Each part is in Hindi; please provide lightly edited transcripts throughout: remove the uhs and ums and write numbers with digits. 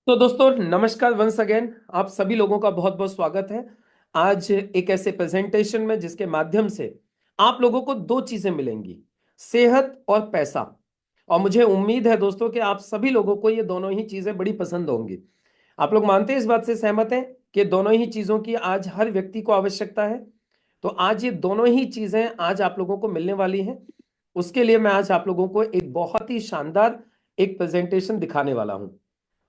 तो दोस्तों नमस्कार वंस अगेन। आप सभी लोगों का बहुत बहुत स्वागत है आज एक ऐसे प्रेजेंटेशन में जिसके माध्यम से आप लोगों को दो चीजें मिलेंगी, सेहत और पैसा। और मुझे उम्मीद है दोस्तों कि आप सभी लोगों को ये दोनों ही चीजें बड़ी पसंद होंगी। आप लोग मानते हैं, इस बात से सहमत हैं कि दोनों ही चीजों की आज हर व्यक्ति को आवश्यकता है। तो आज ये दोनों ही चीजें आज आप लोगों को मिलने वाली हैं। उसके लिए मैं आज आप लोगों को एक बहुत ही शानदार एक प्रेजेंटेशन दिखाने वाला हूं।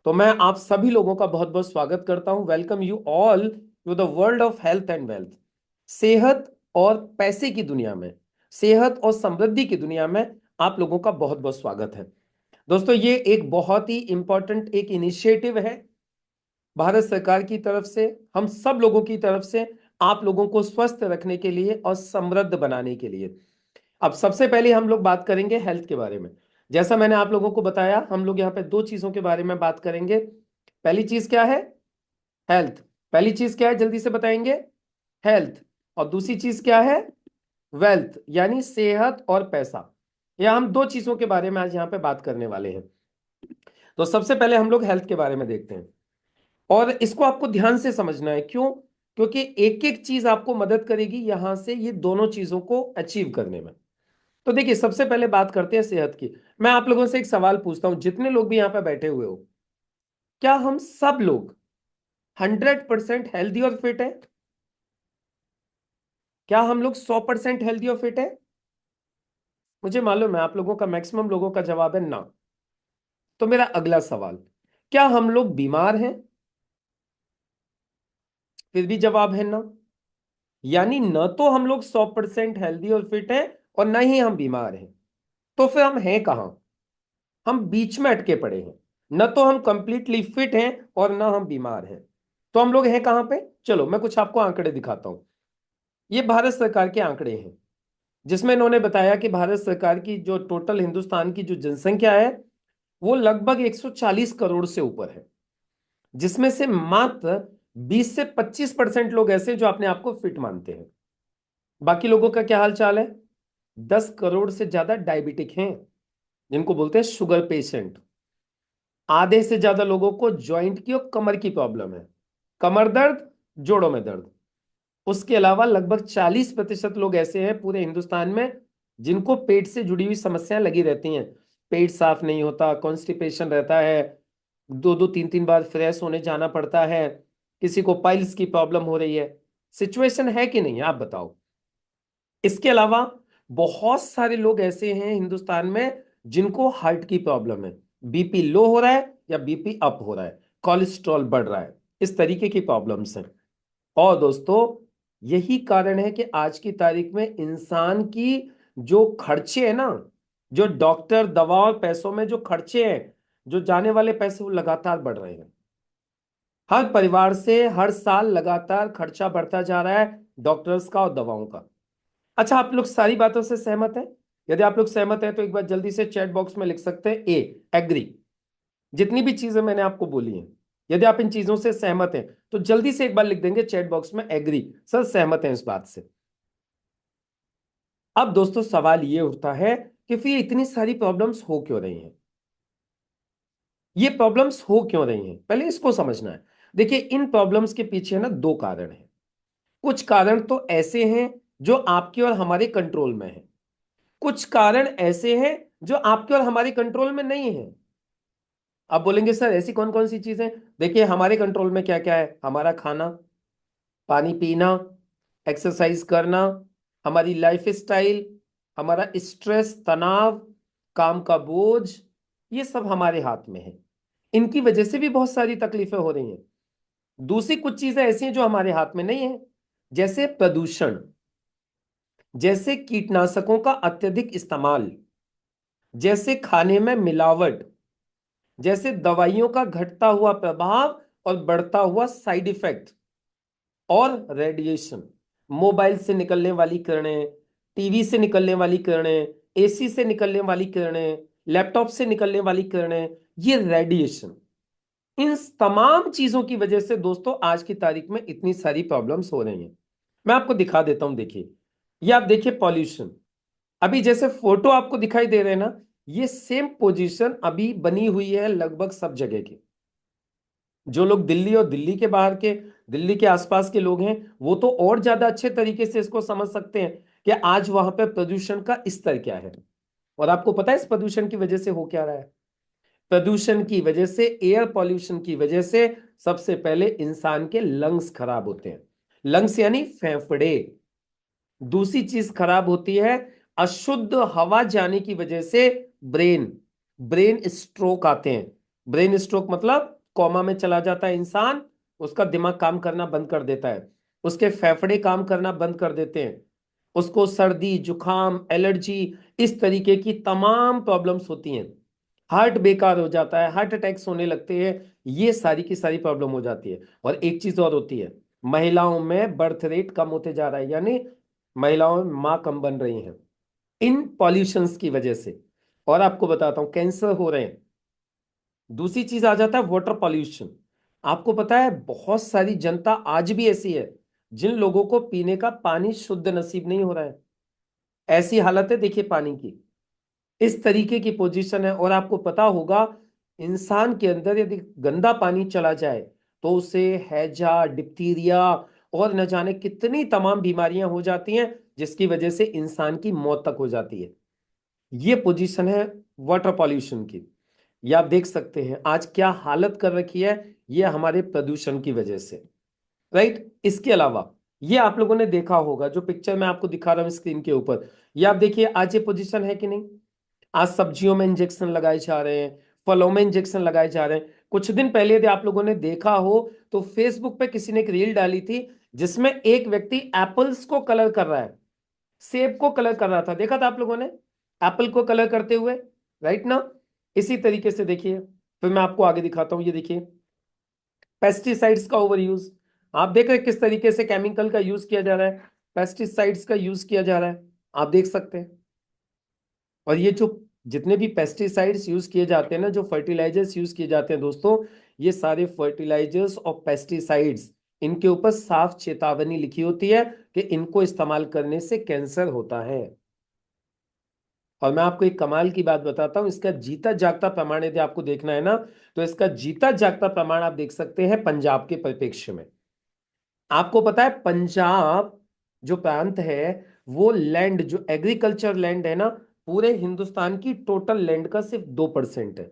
तो मैं आप सभी लोगों का बहुत बहुत स्वागत करता हूं। Welcome you all to the world of health and wealth. सेहत और पैसे की दुनिया में, सेहत और समृद्धि की दुनिया में आप लोगों का बहुत बहुत स्वागत है। दोस्तों ये एक बहुत ही इंपॉर्टेंट एक इनिशिएटिव है भारत सरकार की तरफ से, हम सब लोगों की तरफ से, आप लोगों को स्वस्थ रखने के लिए और समृद्ध बनाने के लिए। अब सबसे पहले हम लोग बात करेंगे हेल्थ के बारे में। जैसा मैंने आप लोगों को बताया, हम लोग यहाँ पे दो चीजों के बारे में बात करेंगे। पहली चीज क्या है? हेल्थ। पहली चीज क्या है जल्दी से बताएंगे? हेल्थ। और दूसरी चीज क्या है? वेल्थ, यानी सेहत और पैसा। या हम दो चीजों के बारे में आज यहाँ पे बात करने वाले हैं। तो सबसे पहले हम लोग हेल्थ के बारे में देखते हैं, और इसको आपको ध्यान से समझना है। क्यों? क्योंकि एक एक चीज आपको मदद करेगी यहां से ये दोनों चीजों को अचीव करने में। तो देखिए, सबसे पहले बात करते हैं सेहत की। मैं आप लोगों से एक सवाल पूछता हूं, जितने लोग भी यहां पे बैठे हुए हो, क्या हम सब लोग 100% हेल्दी और फिट है? क्या हम लोग 100% हेल्दी और फिट है? मुझे मालूम है आप लोगों का, मैक्सिमम लोगों का जवाब है ना। तो मेरा अगला सवाल, क्या हम लोग बीमार हैं? फिर भी जवाब है ना। यानी न तो हम लोग 100% हेल्दी और फिट हैं, और न ही हम बीमार हैं। तो फिर हम हैं कहां? हम बीच में अटके पड़े हैं। न तो हम कंप्लीटली फिट हैं और न हम बीमार हैं। तो हम लोग हैं कहां पे? चलो मैं कुछ आपको आंकड़े दिखाता हूं। ये भारत सरकार के आंकड़े हैं, जिसमें इन्होंने बताया कि भारत सरकार की जो टोटल हिंदुस्तान की जो जनसंख्या है, वो लगभग 140 करोड़ से ऊपर है। जिसमें से मात्र 20 से 25% लोग ऐसे जो अपने आप को फिट मानते हैं। बाकी लोगों का क्या हाल चाल है? 10 करोड़ से ज्यादा डायबिटिक हैं, जिनको बोलते हैं शुगर पेशेंट। आधे से ज्यादा लोगों को जॉइंट की और कमर की प्रॉब्लम है, कमर दर्द, जोड़ों में दर्द। उसके अलावा लगभग 40% लोग ऐसे हैं पूरे हिंदुस्तान में जिनको पेट से जुड़ी हुई समस्याएं लगी रहती हैं। पेट साफ नहीं होता, कॉन्स्टिपेशन रहता है, दो दो तीन तीन बार फ्रेश होने जाना पड़ता है, किसी को पाइल्स की प्रॉब्लम हो रही है। सिचुएशन है कि नहीं है, आप बताओ। इसके अलावा बहुत सारे लोग ऐसे हैं हिंदुस्तान में जिनको हार्ट की प्रॉब्लम है, बीपी लो हो रहा है या बीपी अप हो रहा है, कोलेस्ट्रॉल बढ़ रहा है, इस तरीके की प्रॉब्लम्स हैं। और दोस्तों यही कारण है कि आज की तारीख में इंसान की जो खर्चे हैं ना, जो डॉक्टर, दवा और पैसों में जो खर्चे हैं, जो जाने वाले पैसे, वो लगातार बढ़ रहे हैं। हर परिवार से हर साल लगातार खर्चा बढ़ता जा रहा है, डॉक्टर्स का और दवाओं का। अच्छा, आप लोग सारी बातों से सहमत हैं? यदि आप लोग सहमत हैं तो एक बार जल्दी से चैट बॉक्स में लिख सकते हैं ए, एग्री। जितनी भी चीजें मैंने आपको बोली हैं, यदि आप इन चीजों से सहमत हैं तो जल्दी से एक बार लिख देंगे चैट बॉक्स में एग्री, सर सहमत हैं इस बात से। अब दोस्तों सवाल ये उठता है कि फिर इतनी सारी प्रॉब्लम्स हो क्यों रही हैं? ये प्रॉब्लम्स हो क्यों रही हैं, पहले इसको समझना है। देखिए, इन प्रॉब्लम्स के पीछे ना दो कारण हैं। कुछ कारण तो ऐसे हैं जो आपके और हमारे कंट्रोल में है, कुछ कारण ऐसे हैं जो आपके और हमारे कंट्रोल में नहीं है। आप बोलेंगे सर ऐसी कौन कौन सी चीजें? देखिए, हमारे कंट्रोल में क्या क्या है? हमारा खाना, पानी पीना, एक्सरसाइज करना, हमारी लाइफ स्टाइल, हमारा स्ट्रेस, तनाव, काम का बोझ, ये सब हमारे हाथ में है। इनकी वजह से भी बहुत सारी तकलीफें हो रही हैं। दूसरी कुछ चीजें ऐसी हैं जो हमारे हाथ में नहीं है, जैसे प्रदूषण, जैसे कीटनाशकों का अत्यधिक इस्तेमाल, जैसे खाने में मिलावट, जैसे दवाइयों का घटता हुआ प्रभाव और बढ़ता हुआ साइड इफेक्ट, और रेडिएशन, मोबाइल से निकलने वाली किरणें, टीवी से निकलने वाली किरणें, एसी से निकलने वाली किरणें, लैपटॉप से निकलने वाली किरणें, ये रेडिएशन। इन तमाम चीजों की वजह से दोस्तों आज की तारीख में इतनी सारी प्रॉब्लम्स हो रही हैं। मैं आपको दिखा देता हूं, देखिए। ये आप देखिए पॉल्यूशन। अभी जैसे फोटो आपको दिखाई दे रहे हैं ना, ये सेम पोजीशन अभी बनी हुई है लगभग सब जगह की। जो लोग दिल्ली और दिल्ली के बाहर के, दिल्ली के आसपास के लोग हैं, वो तो और ज्यादा अच्छे तरीके से इसको समझ सकते हैं कि आज वहां पे प्रदूषण का स्तर क्या है। और आपको पता है इस प्रदूषण की वजह से हो क्या रहा है? प्रदूषण की वजह से, एयर पॉल्यूशन की वजह से सबसे पहले इंसान के लंग्स खराब होते हैं। लंग्स यानी फेफड़े। दूसरी चीज खराब होती है, अशुद्ध हवा जाने की वजह से ब्रेन, ब्रेन स्ट्रोक आते हैं। ब्रेन स्ट्रोक मतलब कोमा में चला जाता है इंसान, उसका दिमाग काम करना बंद कर देता है, उसके फेफड़े काम करना बंद कर देते हैं, उसको सर्दी जुकाम एलर्जी इस तरीके की तमाम प्रॉब्लम्स होती हैं, हार्ट बेकार हो जाता है, हार्ट अटैक्स होने लगते हैं, ये सारी की सारी प्रॉब्लम हो जाती है। और एक चीज और होती है, महिलाओं में बर्थ रेट कम होते जा रहा है, यानी महिलाओं में मां कम बन रही हैं इन पॉल्यूशंस की वजह से। और आपको बताता हूं कैंसर हो रहे हैं। दूसरी चीज आ जाता है वाटर पॉल्यूशन। आपको पता है बहुत सारी जनता आज भी ऐसी है जिन लोगों को पीने का पानी शुद्ध नसीब नहीं हो रहा है। ऐसी हालत है देखिए पानी की, इस तरीके की पोजीशन है। और आपको पता होगा इंसान के अंदर यदि गंदा पानी चला जाए तो उसे हैजा, डिप्थीरिया और न जाने कितनी तमाम बीमारियां हो जाती हैं, जिसकी वजह से इंसान की मौत तक हो जाती है। ये पोजीशन है वाटर पॉल्यूशन की। ये आप देख सकते हैं आज क्या हालत कर रखी है, ये हमारे प्रदूषण की वजह से। राइट। इसके अलावा ये आप लोगों ने देखा होगा जो पिक्चर मैं आपको दिखा रहा हूं स्क्रीन के ऊपर, ये आप देखिए आज ये पोजीशन है कि नहीं। आज सब्जियों में इंजेक्शन लगाए जा रहे हैं, फलों में इंजेक्शन लगाए जा रहे हैं। कुछ दिन पहले यदि आप लोगों ने देखा हो तो फेसबुक पे किसी ने एक रील डाली थी जिसमें एक व्यक्ति एप्पल्स को कलर कर रहा है, सेब को कलर कर रहा था, देखा था आप लोगों ने एप्पल को कलर करते हुए? राइट ना। इसी तरीके से देखिए, फिर मैं आपको आगे दिखाता हूं, ये देखिए पेस्टिसाइड्स का ओवर यूज। आप देख रहे हैं किस तरीके से केमिकल का यूज किया जा रहा है, पेस्टिसाइड्स का यूज किया जा रहा है, आप देख सकते हैं। और ये जो जितने भी पेस्टिसाइड्स यूज किए जाते हैं ना, जो फर्टिलाइजर्स यूज किए जाते हैं दोस्तों, ये सारे फर्टिलाइजर्स और पेस्टिसाइड्स, इनके ऊपर साफ चेतावनी लिखी होती है कि इनको इस्तेमाल करने से कैंसर होता है। और मैं आपको एक कमाल की बात बताता हूं, इसका जीता जागता प्रमाण यदि आपको देखना है ना, तो इसका जीता जागता प्रमाण आप देख सकते हैं पंजाब के परिप्रेक्ष्य में। आपको पता है पंजाब जो प्रांत है, वो लैंड जो एग्रीकल्चर लैंड है ना, पूरे हिंदुस्तान की टोटल लैंड का सिर्फ 2% है।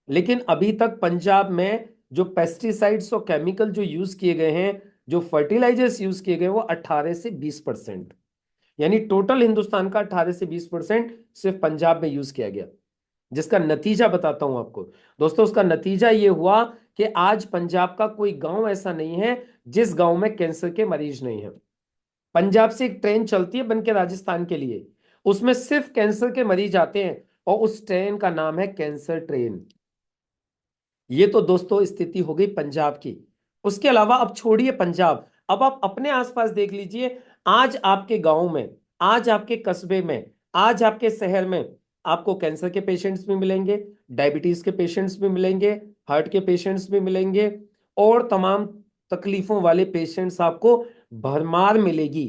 लेकिन अभी तक पंजाब में जो पेस्टिसाइड्स और केमिकल जो यूज किए गए हैं, जो फर्टिलाइजर्स यूज किए गए, वो 18 से 20%। यानी टोटल हिंदुस्तान का 18 से 20% सिर्फ पंजाब में यूज किया गया। जिसका नतीजा बताता हूं आपको दोस्तों, उसका नतीजा ये हुआ कि आज पंजाब का कोई गांव ऐसा नहीं है जिस गांव में कैंसर के मरीज नहीं है। पंजाब से एक ट्रेन चलती है बन के राजस्थान के लिए, उसमें सिर्फ कैंसर के मरीज आते हैं और उस ट्रेन का नाम है कैंसर ट्रेन। ये तो दोस्तों स्थिति हो गई पंजाब की। उसके अलावा अब छोड़िए पंजाब, अब आप अपने आसपास देख लीजिए। आज आपके गांव में, आज आपके कस्बे में, आज आपके शहर में आपको कैंसर के पेशेंट्स भी मिलेंगे, डायबिटीज के पेशेंट्स भी मिलेंगे, हार्ट के पेशेंट्स भी मिलेंगे, और तमाम तकलीफों वाले पेशेंट्स आपको भरमार मिलेगी।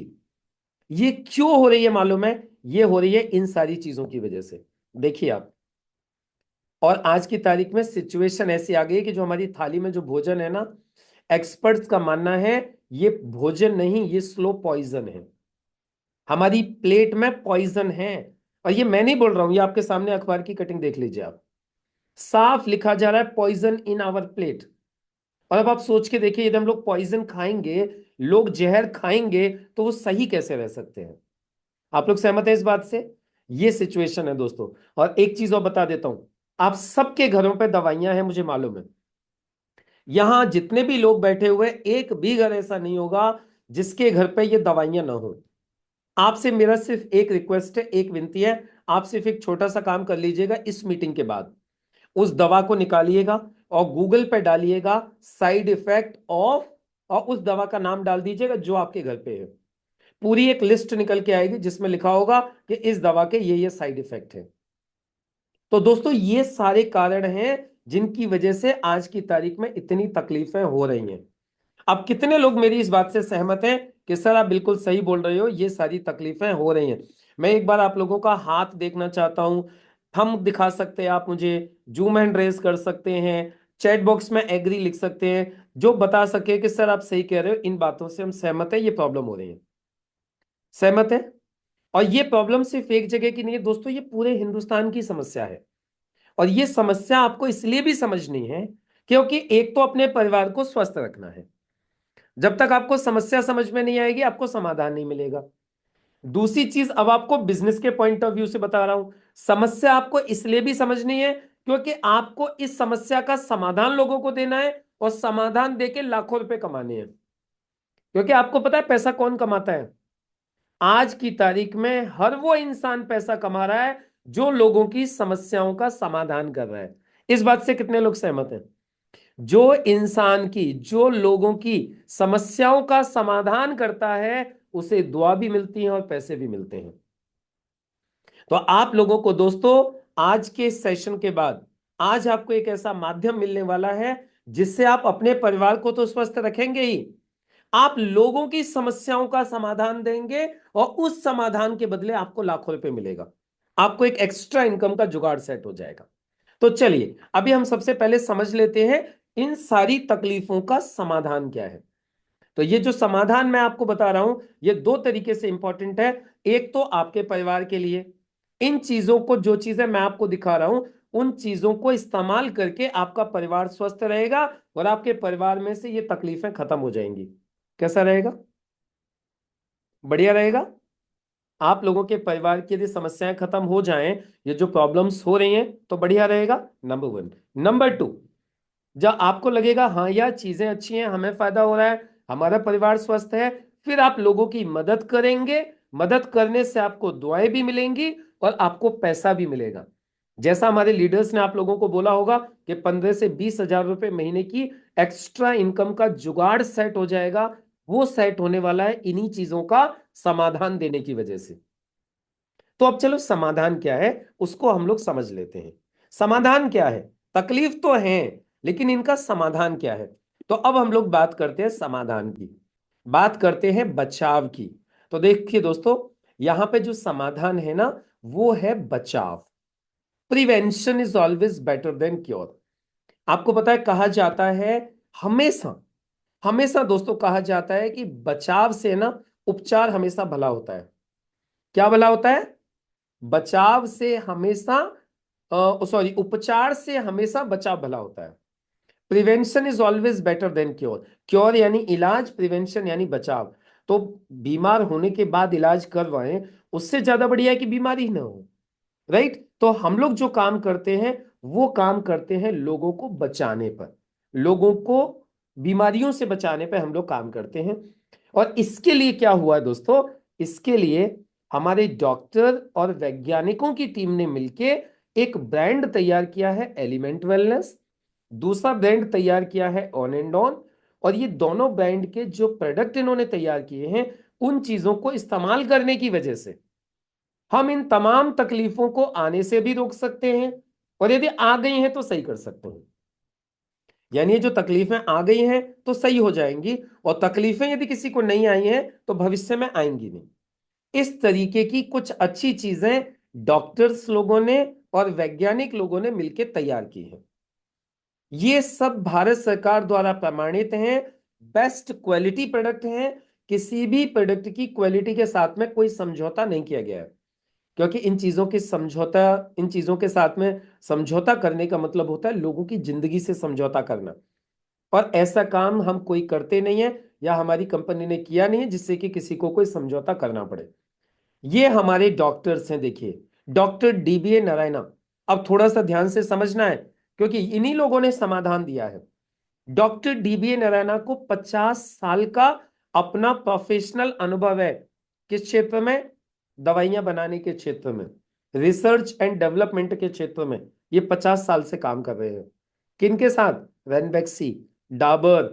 ये क्यों हो रही है मालूम है? ये हो रही है इन सारी चीजों की वजह से। देखिए आप, और आज की तारीख में सिचुएशन ऐसी आ गई है कि जो हमारी थाली में जो भोजन है ना, एक्सपर्ट्स का मानना है ये भोजन नहीं, ये स्लो पॉइजन है। हमारी प्लेट में पॉइजन है। और ये मैं नहीं बोल रहा हूं, ये आपके सामने अखबार की कटिंग देख लीजिए आप, साफ लिखा जा रहा है पॉइजन इन आवर प्लेट। और अब आप सोच के देखिए यदि हम लोग पॉइजन खाएंगे, लोग जहर खाएंगे, तो वो सही कैसे रह सकते हैं? आप लोग सहमत हैं इस बात से? ये सिचुएशन है दोस्तों। और एक चीज और बता देता हूं, आप सबके घरों पे दवाइयां हैं मुझे मालूम है। यहां जितने भी लोग बैठे हुए, एक भी घर ऐसा नहीं होगा जिसके घर पे ये दवाइयां ना हो। आपसे मेरा सिर्फ एक रिक्वेस्ट है, एक विनती है, आप सिर्फ एक छोटा सा काम कर लीजिएगा इस मीटिंग के बाद। उस दवा को निकालिएगा और गूगल पे डालिएगा साइड इफेक्ट ऑफ, और उस दवा का नाम डाल दीजिएगा जो आपके घर पे है। पूरी एक लिस्ट निकल के आएगी जिसमें लिखा होगा कि इस दवा के ये साइड इफेक्ट है। तो दोस्तों ये सारे कारण हैं जिनकी वजह से आज की तारीख में इतनी तकलीफें हो रही हैं। अब कितने लोग मेरी इस बात से सहमत हैं कि सर आप बिल्कुल सही बोल रहे हो, ये सारी तकलीफें हो रही हैं? मैं एक बार आप लोगों का हाथ देखना चाहता हूं, थंब दिखा सकते हैं आप मुझे, जूम एंड रेस कर सकते हैं, चैट बॉक्स में एग्री लिख सकते हैं, जो बता सके कि सर आप सही कह रहे हो, इन बातों से हम सहमत है, ये प्रॉब्लम हो रही है। सहमत है? और ये प्रॉब्लम सिर्फ एक जगह की नहीं है दोस्तों, ये पूरे हिंदुस्तान की समस्या है। और ये समस्या आपको इसलिए भी समझनी है क्योंकि एक तो अपने परिवार को स्वस्थ रखना है। जब तक आपको समस्या समझ में नहीं आएगी, आपको समाधान नहीं मिलेगा। दूसरी चीज, अब आपको बिजनेस के पॉइंट ऑफ व्यू से बता रहा हूं, समस्या आपको इसलिए भी समझनी है क्योंकि आपको इस समस्या का समाधान लोगों को देना है, और समाधान देके लाखों रुपए कमाने हैं। क्योंकि आपको पता है पैसा कौन कमाता है? आज की तारीख में हर वो इंसान पैसा कमा रहा है जो लोगों की समस्याओं का समाधान कर रहा है। इस बात से कितने लोग सहमत हैं? जो इंसान की, जो लोगों की समस्याओं का समाधान करता है, उसे दुआ भी मिलती है और पैसे भी मिलते हैं। तो आप लोगों को दोस्तों, आज के सेशन के बाद आज आपको एक ऐसा माध्यम मिलने वाला है जिससे आप अपने परिवार को तो स्वस्थ रखेंगे ही, आप लोगों की समस्याओं का समाधान देंगे, और उस समाधान के बदले आपको लाखों रुपए मिलेगा। आपको एक एक्स्ट्रा इनकम का जुगाड़ सेट हो जाएगा। तो चलिए अभी हम सबसे पहले समझ लेते हैं इन सारी तकलीफों का समाधान क्या है। तो ये जो समाधान मैं आपको बता रहा हूं, ये दो तरीके से इंपॉर्टेंट है। एक तो आपके परिवार के लिए, इन चीजों को, जो चीजें मैं आपको दिखा रहा हूं, उन चीजों को इस्तेमाल करके आपका परिवार स्वस्थ रहेगा और आपके परिवार में से ये तकलीफें खत्म हो जाएंगी। कैसा रहेगा? बढ़िया रहेगा। आप लोगों के परिवार की यदि समस्याएं खत्म हो जाएं, ये जो प्रॉब्लम्स हो रही हैं, तो बढ़िया रहेगा, नंबर वन। नंबर टू, जब आपको लगेगा हाँ यार चीजें अच्छी हैं, हमें फायदा हो रहा है, हमारा परिवार स्वस्थ है, फिर आप लोगों की मदद करेंगे। मदद करने से आपको दुआएं भी मिलेंगी और आपको पैसा भी मिलेगा। जैसा हमारे लीडर्स ने आप लोगों को बोला होगा कि 15 से 20 हजार रुपए महीने की एक्स्ट्रा इनकम का जुगाड़ सेट हो जाएगा, वो सेट होने वाला है इन्हीं चीजों का समाधान देने की वजह से। तो अब चलो समाधान क्या है उसको हम लोग समझ लेते हैं। समाधान क्या है? तकलीफ तो है, लेकिन इनका समाधान क्या है? तो अब हम लोग बात करते हैं समाधान की, बात करते हैं बचाव की। तो देखिए दोस्तों, यहां पे जो समाधान है ना, वो है बचाव। Prevention is always better than cure. आपको पता है, कहा जाता है हमेशा, हमेशा दोस्तों कहा जाता है कि बचाव से ना उपचार हमेशा भला होता है। क्या भला होता है? बचाव से हमेशा, सॉरी, उपचार से हमेशा बचाव भला होता है। Prevention is always better than cure. Cure यानी इलाज, प्रिवेंशन यानी बचाव। तो बीमार होने के बाद इलाज करवाएं, उससे ज्यादा बढ़िया है कि बीमारी ही ना हो। राइट? तो हम लोग जो काम करते हैं, वो काम करते हैं लोगों को बचाने पर, लोगों को बीमारियों से बचाने पर हम लोग काम करते हैं। और इसके लिए क्या हुआ है दोस्तों? इसके लिए हमारे डॉक्टर और वैज्ञानिकों की टीम ने मिलके एक ब्रांड तैयार किया है, एलिमेंट वेलनेस। दूसरा ब्रांड तैयार किया है, ऑन एंड ऑन। और ये दोनों ब्रांड के जो प्रोडक्ट इन्होंने तैयार किए हैं, उन चीजों को इस्तेमाल करने की वजह से हम इन तमाम तकलीफों को आने से भी रोक सकते हैं, और यदि आ गई हैं तो सही कर सकते हैं। यानी ये जो तकलीफें आ गई हैं तो सही हो जाएंगी, और तकलीफें यदि किसी को नहीं आई हैं तो भविष्य में आएंगी नहीं। इस तरीके की कुछ अच्छी चीजें डॉक्टर्स लोगों ने और वैज्ञानिक लोगों ने मिलकर तैयार की हैं। ये सब भारत सरकार द्वारा प्रमाणित हैं, बेस्ट क्वालिटी प्रोडक्ट हैं। किसी भी प्रोडक्ट की क्वालिटी के साथ में कोई समझौता नहीं किया गया है, क्योंकि इन चीजों की समझौता, इन चीजों के साथ में समझौता करने का मतलब होता है लोगों की जिंदगी से समझौता करना। और ऐसा काम हम कोई करते नहीं है, या हमारी कंपनी ने किया नहीं है जिससे कि किसी को कोई समझौता करना पड़े। ये हमारे डॉक्टर्स हैं, देखिए, डॉक्टर डीबीए नारायणा। अब थोड़ा सा ध्यान से समझना है, क्योंकि इन्हीं लोगों ने समाधान दिया है। डॉक्टर डीबीए नारायणा को 50 साल का अपना प्रोफेशनल अनुभव है। किस क्षेत्र में? दवाइयां बनाने के क्षेत्र में, रिसर्च एंड डेवलपमेंट के क्षेत्र में। ये 50 साल से काम कर रहे हैं। किनके साथ? रैनबैक्सी, डाबर,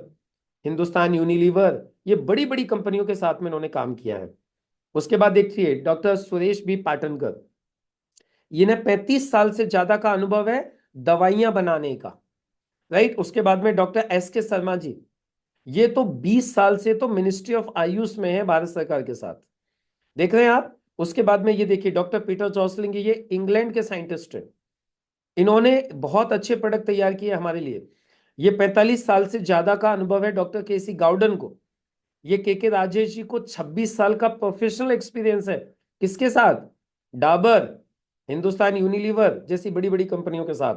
हिंदुस्तान यूनिलीवर, ये बड़ी बड़ी कंपनियों के साथ में इन्होंने काम किया है। उसके बाद देखिए डॉक्टर सुरेश बी पाटनकर, इन्हें 35 साल से ज्यादा का अनुभव है दवाइयां बनाने का। राइट? उसके बाद में डॉक्टर एस के शर्मा जी, ये तो 20 साल से तो मिनिस्ट्री ऑफ आयुष में है भारत सरकार के साथ। देख रहे हैं आप? उसके बाद में ये देखिए डॉक्टर पीटर जॉसलिंग, ये इंग्लैंड के साइंटिस्ट हैं। इन्होंने बहुत अच्छे प्रोडक्ट तैयार किए हमारे लिए। ये 45 साल से ज्यादा का अनुभव है डॉक्टर केसी गाउडन को। ये के राजेश जी को 26 साल का प्रोफेशनल एक्सपीरियंस है। किसके साथ? डाबर, हिंदुस्तान यूनिलीवर जैसी बड़ी बड़ी कंपनियों के साथ।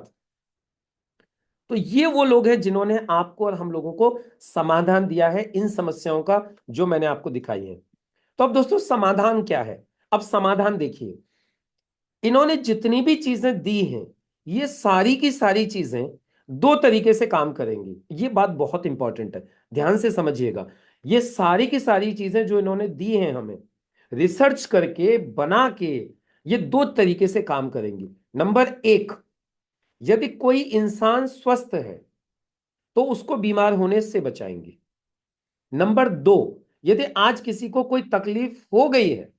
तो ये वो लोग हैं जिन्होंने आपको और हम लोगों को समाधान दिया है इन समस्याओं का जो मैंने आपको दिखाई है। तो अब दोस्तों समाधान क्या है? अब समाधान देखिए, इन्होंने जितनी भी चीजें दी हैं, ये सारी की सारी चीजें दो तरीके से काम करेंगी। ये बात बहुत इंपॉर्टेंट है, ध्यान से समझिएगा। ये सारी की सारी चीजें जो इन्होंने दी हैं हमें रिसर्च करके बना के, ये दो तरीके से काम करेंगी। नंबर एक, यदि कोई इंसान स्वस्थ है तो उसको बीमार होने से बचाएंगे। नंबर दो, यदि आज किसी को कोई तकलीफ हो गई है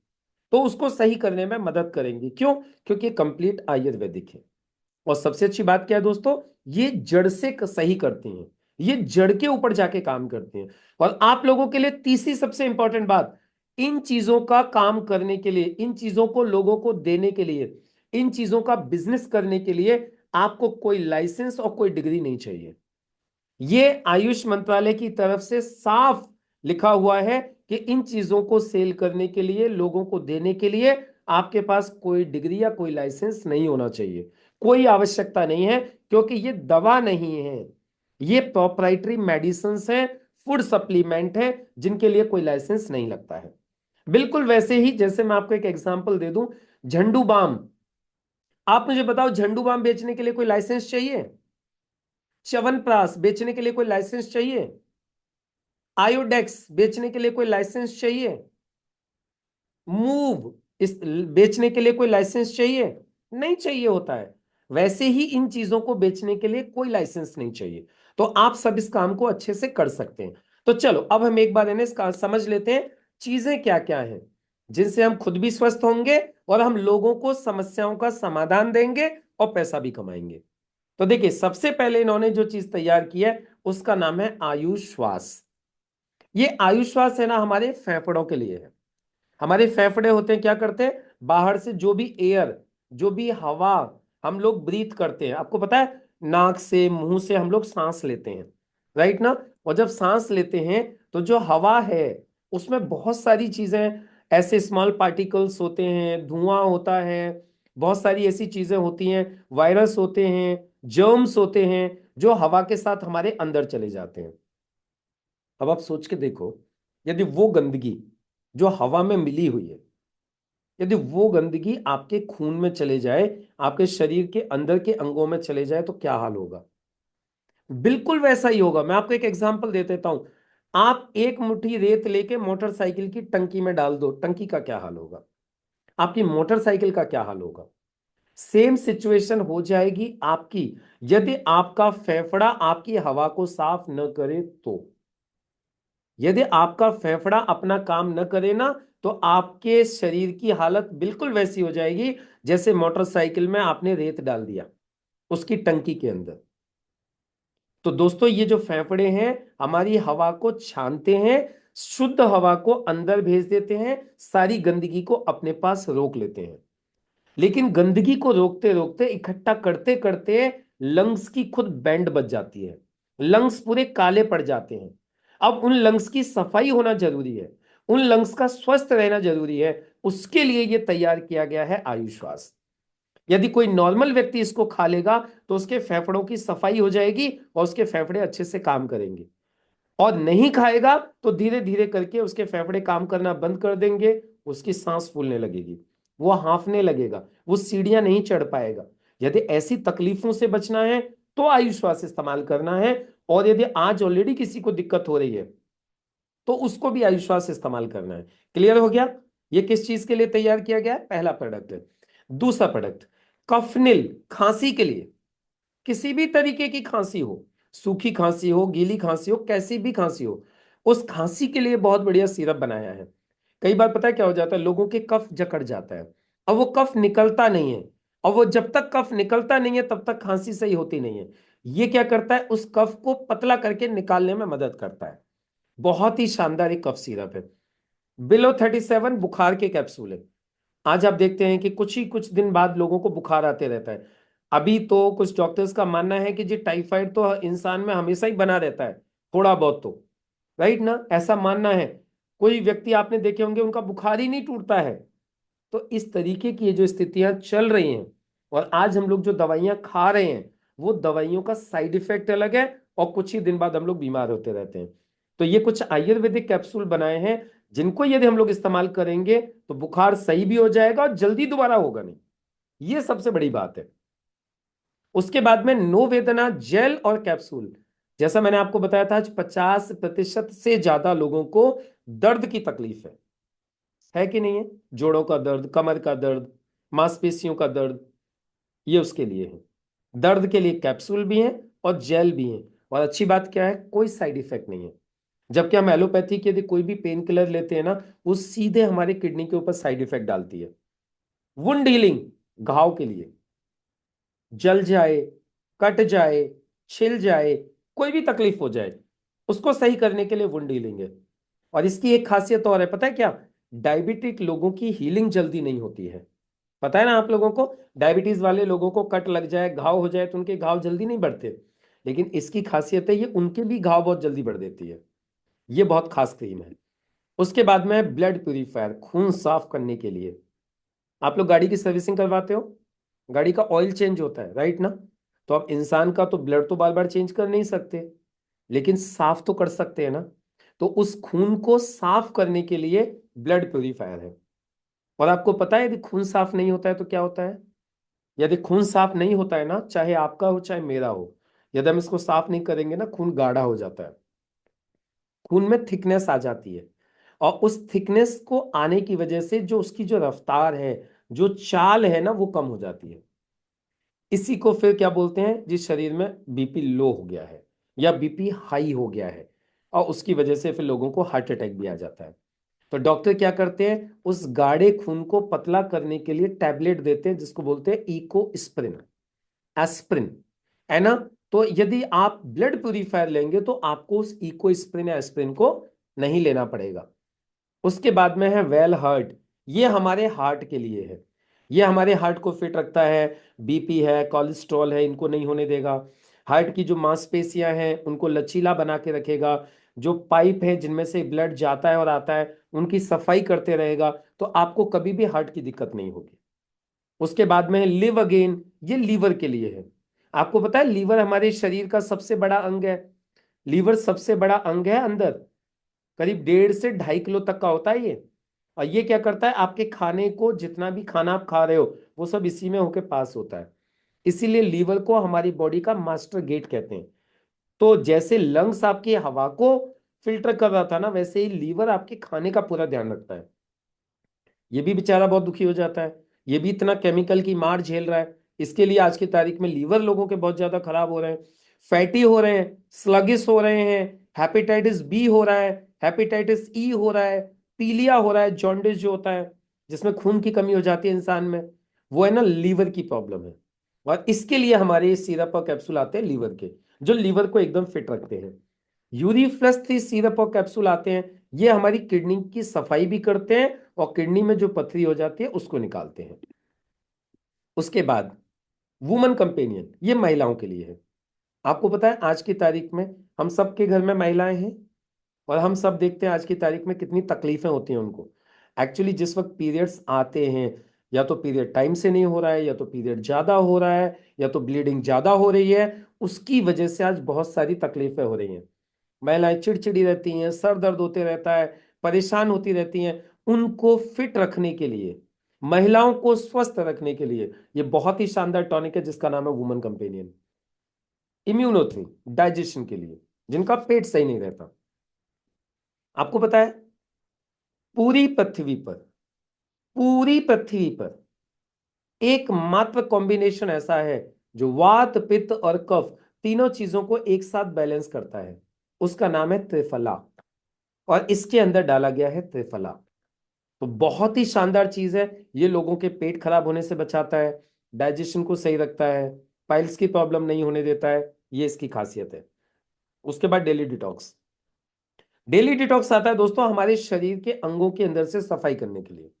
तो उसको सही करने में मदद करेंगे। क्यों? क्योंकि कंप्लीट आयुर्वेदिक है। और सबसे अच्छी बात क्या है दोस्तों, ये जड़ से सही करती हैं, ये जड़ के ऊपर जाके काम करती हैं। और आप लोगों के लिए तीसरी सबसे इंपॉर्टेंट बात, इन चीजों का काम करने के लिए, इन चीजों को लोगों को देने के लिए, इन चीजों का बिजनेस करने के लिए आपको कोई लाइसेंस और कोई डिग्री नहीं चाहिए। ये आयुष मंत्रालय की तरफ से साफ लिखा हुआ है कि इन चीजों को सेल करने के लिए, लोगों को देने के लिए आपके पास कोई डिग्री या कोई लाइसेंस नहीं होना चाहिए, कोई आवश्यकता नहीं है। क्योंकि ये दवा नहीं है, ये प्रोप्राइटरी मेडिसिन्स हैं, फूड सप्लीमेंट है, जिनके लिए कोई लाइसेंस नहीं लगता है। बिल्कुल वैसे ही जैसे मैं आपको एक एग्जांपल दे दूं, झंडू बाम। आप मुझे बताओ, झंडू बाम बेचने के लिए कोई लाइसेंस चाहिए? च्यवनप्राश बेचने के लिए कोई लाइसेंस चाहिए? आयोडेक्स बेचने के लिए कोई लाइसेंस चाहिए? मूव इस बेचने के लिए कोई लाइसेंस चाहिए? नहीं चाहिए होता है। वैसे ही इन चीजों को बेचने के लिए कोई लाइसेंस नहीं चाहिए। तो आप सब इस काम को अच्छे से कर सकते हैं। तो चलो अब हम एक बार इन्हें इसका समझ लेते हैं, चीजें क्या क्या हैं जिनसे हम खुद भी स्वस्थ होंगे और हम लोगों को समस्याओं का समाधान देंगे और पैसा भी कमाएंगे। तो देखिए, सबसे पहले इन्होंने जो चीज तैयार की है उसका नाम है आयुष श्वास। ये आयुष श्वास है ना, हमारे फेफड़ों के लिए है। हमारे फेफड़े होते हैं, क्या करते हैं, बाहर से जो भी एयर, जो भी हवा हम लोग ब्रीथ करते हैं, आपको पता है नाक से मुंह से हम लोग सांस लेते हैं, राइट ना। और जब सांस लेते हैं तो जो हवा है उसमें बहुत सारी चीजें, ऐसे स्मॉल पार्टिकल्स होते हैं, धुआं होता है, बहुत सारी ऐसी चीजें होती हैं, वायरस होते हैं, जर्म्स होते हैं, जो हवा के साथ हमारे अंदर चले जाते हैं। अब आप सोच के देखो, यदि वो गंदगी जो हवा में मिली हुई है, यदि वो गंदगी आपके खून में चले जाए, आपके शरीर के अंदर के अंगों में चले जाए तो क्या हाल होगा? बिल्कुल वैसा ही होगा। मैं आपको एक एग्जांपल दे देता हूं। आप एक मुट्ठी रेत लेके मोटरसाइकिल की टंकी में डाल दो, टंकी का क्या हाल होगा? आपकी मोटरसाइकिल का क्या हाल होगा? सेम सिचुएशन हो जाएगी आपकी, यदि आपका फेफड़ा आपकी हवा को साफ न करे तो। यदि आपका फेफड़ा अपना काम न करे ना, तो आपके शरीर की हालत बिल्कुल वैसी हो जाएगी जैसे मोटरसाइकिल में आपने रेत डाल दिया उसकी टंकी के अंदर। तो दोस्तों, ये जो फेफड़े हैं हमारी हवा को छानते हैं, शुद्ध हवा को अंदर भेज देते हैं, सारी गंदगी को अपने पास रोक लेते हैं। लेकिन गंदगी को रोकते रोकते, इकट्ठा करते करते लंग्स की खुद बैंड बज जाती है, लंग्स पूरे काले पड़ जाते हैं। अब उन लंग्स की सफाई होना जरूरी है, उन लंग्स का स्वस्थ रहना जरूरी है। उसके लिए यह तैयार किया गया है आयुश्वास। यदि कोई नॉर्मल व्यक्ति इसको खा लेगा तो उसके फेफड़ों की सफाई हो जाएगी और उसके फेफड़े अच्छे से काम करेंगे। और नहीं खाएगा तो धीरे धीरे करके उसके फेफड़े काम करना बंद कर देंगे, उसकी सांस फूलने लगेगी, वो हांफने लगेगा, वो सीढ़ियां नहीं चढ़ पाएगा। यदि ऐसी तकलीफों से बचना है तो आयुष श्वास इस्तेमाल करना है। और यदि आज ऑलरेडी किसी को दिक्कत हो रही है तो उसको भी आयुष श्वास इस्तेमाल करना है। क्लियर हो गया? ये किस चीज के लिए तैयार किया गया है? पहला प्रोडक्ट है। दूसरा प्रोडक्ट, कफनिल, खांसी के लिए। किसी भी तरीके की खांसी हो, सूखी खांसी हो, गीली खांसी हो, कैसी भी खांसी हो, उस खांसी के लिए बहुत बढ़िया सिरप बनाया है। कई बार पता है क्या हो जाता है, लोगों के कफ जकड़ जाता है, अब वो कफ निकलता नहीं है, और वो जब तक कफ निकलता नहीं है तब तक खांसी सही होती नहीं है। ये क्या करता है, उस कफ को पतला करके निकालने में मदद करता है। बहुत ही शानदार एक कफ सिरप है। बिलो 37 बुखार के कैप्सूल है। आज आप देखते हैं कि कुछ ही कुछ दिन बाद लोगों को बुखार आते रहता है। अभी तो कुछ डॉक्टर्स का मानना है कि जी टाइफाइड तो इंसान में हमेशा ही बना रहता है, थोड़ा बहुत तो, राइट ना, ऐसा मानना है। कोई व्यक्ति आपने देखे होंगे उनका बुखार ही नहीं टूटता है। तो इस तरीके की ये जो स्थितियां चल रही हैं, और आज हम लोग जो दवाइयां खा रहे हैं, वो दवाइयों का साइड इफेक्ट अलग है, और कुछ ही दिन बाद हम लोग बीमार होते रहते हैं। तो ये कुछ आयुर्वेदिक कैप्सूल बनाए हैं, जिनको यदि हम लोग इस्तेमाल करेंगे तो बुखार सही भी हो जाएगा और जल्दी दोबारा होगा नहीं। ये सबसे बड़ी बात है। उसके बाद में नो वेदना जेल और कैप्सूल। जैसा मैंने आपको बताया था, आज 50% से ज्यादा लोगों को दर्द की तकलीफ है कि नहीं है? जोड़ों का दर्द, कमर का दर्द, मांसपेशियों का दर्द, ये उसके लिए है। दर्द के लिए कैप्सूल भी है और जेल भी है। और अच्छी बात क्या है, कोई साइड इफेक्ट नहीं है। जबकि हम एलोपैथी के यदि कोई भी पेन किलर लेते हैं ना, वो सीधे हमारे किडनी के ऊपर साइड इफेक्ट डालती है। वुंड हीलिंग, घाव के लिए, जल जाए, कट जाए, छिल जाए, कोई भी तकलीफ हो जाए, उसको सही करने के लिए वुंड हीलिंग है। और इसकी एक खासियत और है, पता है क्या? डायबिटिक लोगों की हीलिंग जल्दी नहीं होती है। पता है ना आप लोगों को? डायबिटीज वाले लोगों को कट लग जाए, घाव हो जाए, तो उनके घाव जल्दी नहीं बढ़ते। लेकिन इसकी खासियत है, ये उनके भी घाव बहुत जल्दी बढ़ देती है। ये बहुत खास क्रीम है। उसके बाद में ब्लड प्यूरिफायर, खून साफ करने के लिए। आप लोग गाड़ी की सर्विसिंग करवाते हो, गाड़ी का ऑयल चेंज होता है, राइट ना? तो अब इंसान का तो ब्लड तो बार बार चेंज कर नहीं सकते, लेकिन साफ तो कर सकते हैं ना। तो उस खून को साफ करने के लिए ब्लड प्यूरिफायर है। और आपको पता है, यदि खून साफ नहीं होता है तो क्या होता है? यदि खून साफ नहीं होता है ना, चाहे आपका हो चाहे मेरा हो, यदि हम इसको साफ नहीं करेंगे ना, खून गाढ़ा हो जाता है, खून में थिकनेस आ जाती है। और उस थिकनेस को आने की वजह से जो उसकी जो रफ्तार है, जो चाल है ना, वो कम हो जाती है। इसी को फिर क्या बोलते हैं, जिस शरीर में बीपी लो हो गया है या बीपी हाई हो गया है, और उसकी वजह से फिर लोगों को हार्ट अटैक भी आ जाता है। तो डॉक्टर क्या करते हैं, उस गाढ़े खून को पतला करने के लिए टैबलेट देते हैं, जिसको बोलते हैं इको स्प्रिन, एस्प्रिन, है ना? तो यदि आप ब्लड प्यूरिफायर लेंगे तो आपको उस इको स्प्रिन या एस्प्रिन को नहीं लेना पड़ेगा। उसके बाद में है वेल हार्ट। ये हमारे हार्ट के लिए है। ये हमारे हार्ट को फिट रखता है। बीपी है, कोलेस्ट्रॉल है, इनको नहीं होने देगा। हार्ट की जो मांसपेशियां हैं उनको लचीला बना के रखेगा। जो पाइप है जिनमें से ब्लड जाता है और आता है, उनकी सफाई करते रहेगा। तो आपको कभी भी हार्ट की दिक्कत नहीं होगी। उसके बाद में है लिव अगेन। ये लीवर के लिए है। आपको पता है, लीवर हमारे शरीर का सबसे बड़ा अंग है। लीवर सबसे बड़ा अंग है अंदर, करीब 1.5 से 2.5 किलो तक का होता है ये। और ये क्या करता है, आपके खाने को, जितना भी खाना आप खा रहे हो, वो सब इसी में होके पास होता है। इसीलिए लीवर को हमारी बॉडी का मास्टर गेट कहते हैं। तो जैसे लंग्स आपकी हवा को फिल्टर कर रहा था ना, वैसे ही लीवर आपके खाने का पूरा ध्यान रखता है। ये भी बेचारा बहुत दुखी हो जाता है। ये भी इतना केमिकल की मार झेल रहा है। इसके लिए आज की तारीख में लीवर लोगों के बहुत ज्यादा खराब हो रहे हैं, फैटी हो रहे हैं, स्लगिस हो रहे हैं, हेपेटाइटिस बी हो रहा है, हेपेटाइटिस ई हो रहा है, पीलिया हो रहा है, जॉन्डिस जो होता है, जिसमें खून की कमी हो जाती है इंसान में, वो है ना लीवर की प्रॉब्लम है। और इसके लिए हमारे सिरप और कैप्सूल आते हैं लीवर के, जो लीवर को एकदम फिट रखते हैं। यूरिफ्लस 3 सिरप और कैप्सूल आते हैं। ये हमारी किडनी की सफाई भी करते हैं, और किडनी में जो पथरी हो जाती है उसको निकालते हैं। उसके बाद वुमन कंपेनियन, ये महिलाओं के लिए है। आपको पता है, आज की तारीख में हम सबके घर में महिलाएं हैं, और हम सब देखते हैं आज की तारीख में कितनी तकलीफें होती हैं उनको। एक्चुअली जिस वक्त पीरियड्स आते हैं, या तो पीरियड टाइम से नहीं हो रहा है, या तो पीरियड ज्यादा हो रहा है, या तो ब्लीडिंग ज्यादा हो रही है, उसकी वजह से आज बहुत सारी तकलीफें हो रही हैं। महिलाएं चिड़चिड़ी रहती हैं, सर दर्द होते रहता है, परेशान होती रहती हैं। उनको फिट रखने के लिए, महिलाओं को स्वस्थ रखने के लिए, ये बहुत ही शानदार टॉनिक है, जिसका नाम है वुमन कंपेनियन। इम्यूनोथ्री, डाइजेशन के लिए, जिनका पेट सही नहीं रहता। आपको पता है, पूरी पृथ्वी पर, पूरी पृथ्वी पर एकमात्र कॉम्बिनेशन ऐसा है जो वात, पित्त और कफ, तीनों चीजों को एक साथ बैलेंस करता है। उसका नाम है त्रिफला, और इसके अंदर डाला गया है त्रिफला। तो बहुत ही शानदार चीज है। ये लोगों के पेट खराब होने से बचाता है, डाइजेशन को सही रखता है, पाइल्स की प्रॉब्लम नहीं होने देता है। ये इसकी खासियत है। उसके बाद डेली डिटॉक्स। डेली डिटॉक्स आता है दोस्तों हमारे शरीर के अंगों के अंदर से सफाई करने के लिए।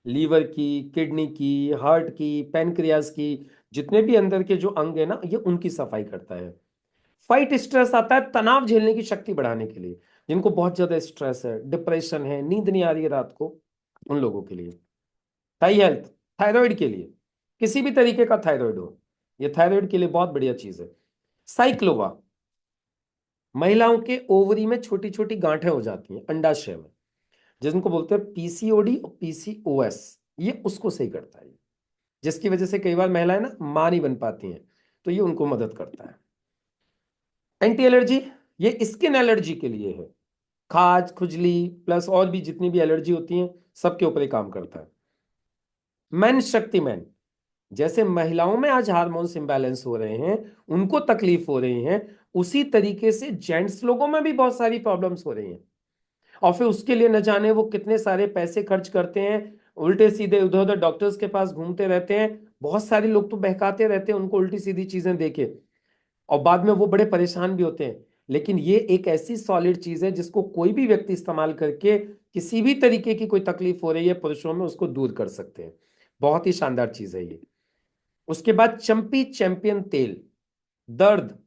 लीवर की, किडनी की, हार्ट की, पैनक्रियाज की, जितने भी अंदर के जो अंग है ना, ये उनकी सफाई करता है। फाइट स्ट्रेस आता है तनाव झेलने की शक्ति बढ़ाने के लिए, जिनको बहुत ज्यादा स्ट्रेस है, डिप्रेशन है, नींद नहीं आ रही है रात को, उन लोगों के लिए। थाई हेल्थ, थायराइड के लिए, किसी भी तरीके का थायराइड हो, ये थायराइड के लिए बहुत बढ़िया चीज है। साइक्लोवा, महिलाओं के ओवरी में छोटी छोटी गांठें हो जाती हैं अंडाशय में, जिनको बोलते हैं पीसीओडी और पीसीओएस, ये उसको सही करता है, जिसकी वजह से कई बार महिलाएं ना मां नहीं बन पाती हैं, तो ये उनको मदद करता है। एंटी एलर्जी, ये स्किन एलर्जी के लिए है, खाज खुजली प्लस और भी जितनी भी एलर्जी होती हैं सबके ऊपर ये काम करता है। मैन शक्ति मैन, जैसे महिलाओं में आज हार्मोन्स इंबैलेंस हो रहे हैं, उनको तकलीफ हो रही है, उसी तरीके से जेंट्स लोगों में भी बहुत सारी प्रॉब्लम्स हो रही हैं। और फिर उसके लिए न जाने वो कितने सारे पैसे खर्च करते हैं, उल्टे सीधे इधर उधर डॉक्टर्स के पास घूमते रहते हैं। बहुत सारे लोग तो बहकाते रहते हैं उनको उल्टी सीधी चीजें देके, और बाद में वो बड़े परेशान भी होते हैं। लेकिन ये एक ऐसी सॉलिड चीज है जिसको कोई भी व्यक्ति इस्तेमाल करके किसी भी तरीके की कोई तकलीफ हो रही है पुरुषों में, उसको दूर कर सकते हैं। बहुत ही शानदार चीज है ये। उसके बाद चंपी चैंपियन तेल, दर्द,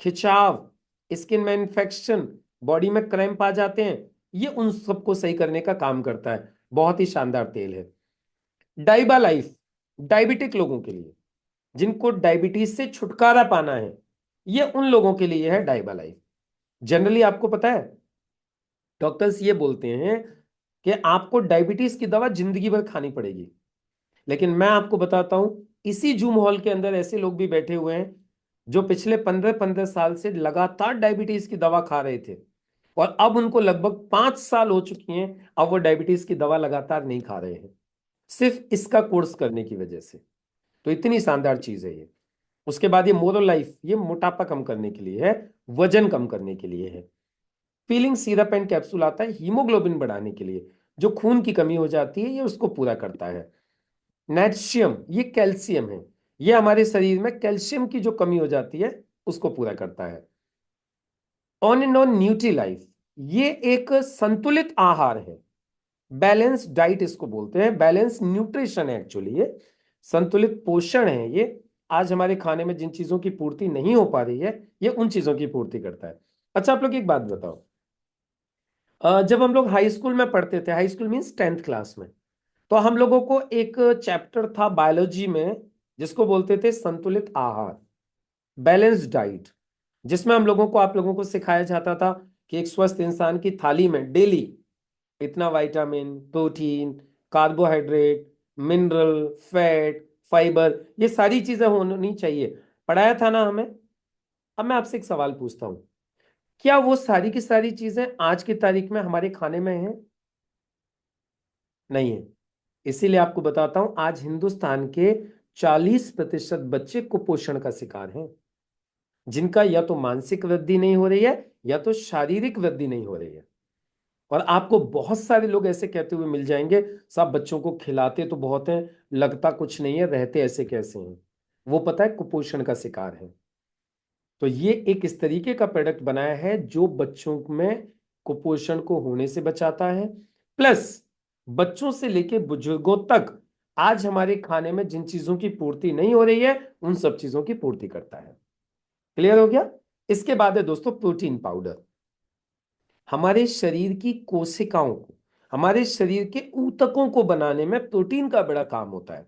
खिंचाव, स्किन में इन्फेक्शन, बॉडी में क्रैम्प आ जाते हैं, ये उन सबको सही करने का काम करता है। बहुत ही शानदार तेल है। डाइबा लाइफ, डायबिटिक लोगों के लिए, जिनको डायबिटीज से छुटकारा पाना है, ये उन लोगों के लिए है डाइबा लाइफ। जनरली आपको पता है डॉक्टर्स ये बोलते हैं कि आपको डायबिटीज की दवा जिंदगी भर खानी पड़ेगी, लेकिन मैं आपको बताता हूं, इसी जूम हॉल के अंदर ऐसे लोग भी बैठे हुए हैं जो पिछले 15-15 साल से लगातार डायबिटीज की दवा खा रहे थे, और अब उनको लगभग 5 साल हो चुकी हैं, अब वो डायबिटीज की दवा लगातार नहीं खा रहे हैं, सिर्फ इसका कोर्स करने की वजह से। तो इतनी शानदार चीज है ये। उसके बाद ये मोरो लाइफ, ये मोटापा कम करने के लिए है, वजन कम करने के लिए है। फीलिंग सिरप एंड कैप्सूल आता है हीमोग्लोबिन बढ़ाने के लिए, जो खून की कमी हो जाती है ये उसको पूरा करता है। नेट्शियम, ये कैल्शियम है, ये हमारे शरीर में कैल्शियम की जो कमी हो जाती है उसको पूरा करता है। On and on nutri life, ये एक संतुलित आहार है, बैलेंस डाइट इसको बोलते हैं, बैलेंस न्यूट्रिशन है एक्चुअली ये, संतुलित पोषण है ये। आज हमारे खाने में जिन चीजों की पूर्ति नहीं हो पा रही है, ये उन चीजों की पूर्ति करता है। अच्छा आप लोग एक बात बताओ, जब हम लोग हाई स्कूल में पढ़ते थे, high school means 10th class में, तो हम लोगों को एक चैप्टर था बायोलॉजी में जिसको बोलते थे संतुलित आहार, बैलेंस्ड डाइट, जिसमें हम लोगों को आप लोगों को सिखाया जाता था कि एक स्वस्थ इंसान की थाली में डेली इतना vitamin, protein, carbohydrate, mineral, fat, fibre, ये सारी चीजें होनी चाहिए, पढ़ाया था ना हमें। अब मैं आपसे एक सवाल पूछता हूं, क्या वो सारी की सारी चीजें आज की तारीख में हमारे खाने में हैं? नहीं है। इसीलिए आपको बताता हूं, आज हिंदुस्तान के 40% बच्चे कुपोषण का शिकार हैं, जिनका या तो मानसिक वृद्धि नहीं हो रही है या तो शारीरिक वृद्धि नहीं हो रही है। और आपको बहुत सारे लोग ऐसे कहते हुए मिल जाएंगे, सब बच्चों को खिलाते तो बहुत हैं, लगता कुछ नहीं है, रहते ऐसे कैसे हैं, वो पता है कुपोषण का शिकार है। तो ये एक इस तरीके का प्रोडक्ट बनाया है जो बच्चों में कुपोषण को होने से बचाता है, प्लस बच्चों से लेके बुजुर्गों तक आज हमारे खाने में जिन चीजों की पूर्ति नहीं हो रही है उन सब चीजों की पूर्ति करता है। क्लियर हो गया? इसके बाद है दोस्तों प्रोटीन पाउडर। हमारे शरीर की कोशिकाओं को, हमारे शरीर के ऊतकों को बनाने में प्रोटीन का बड़ा काम होता है,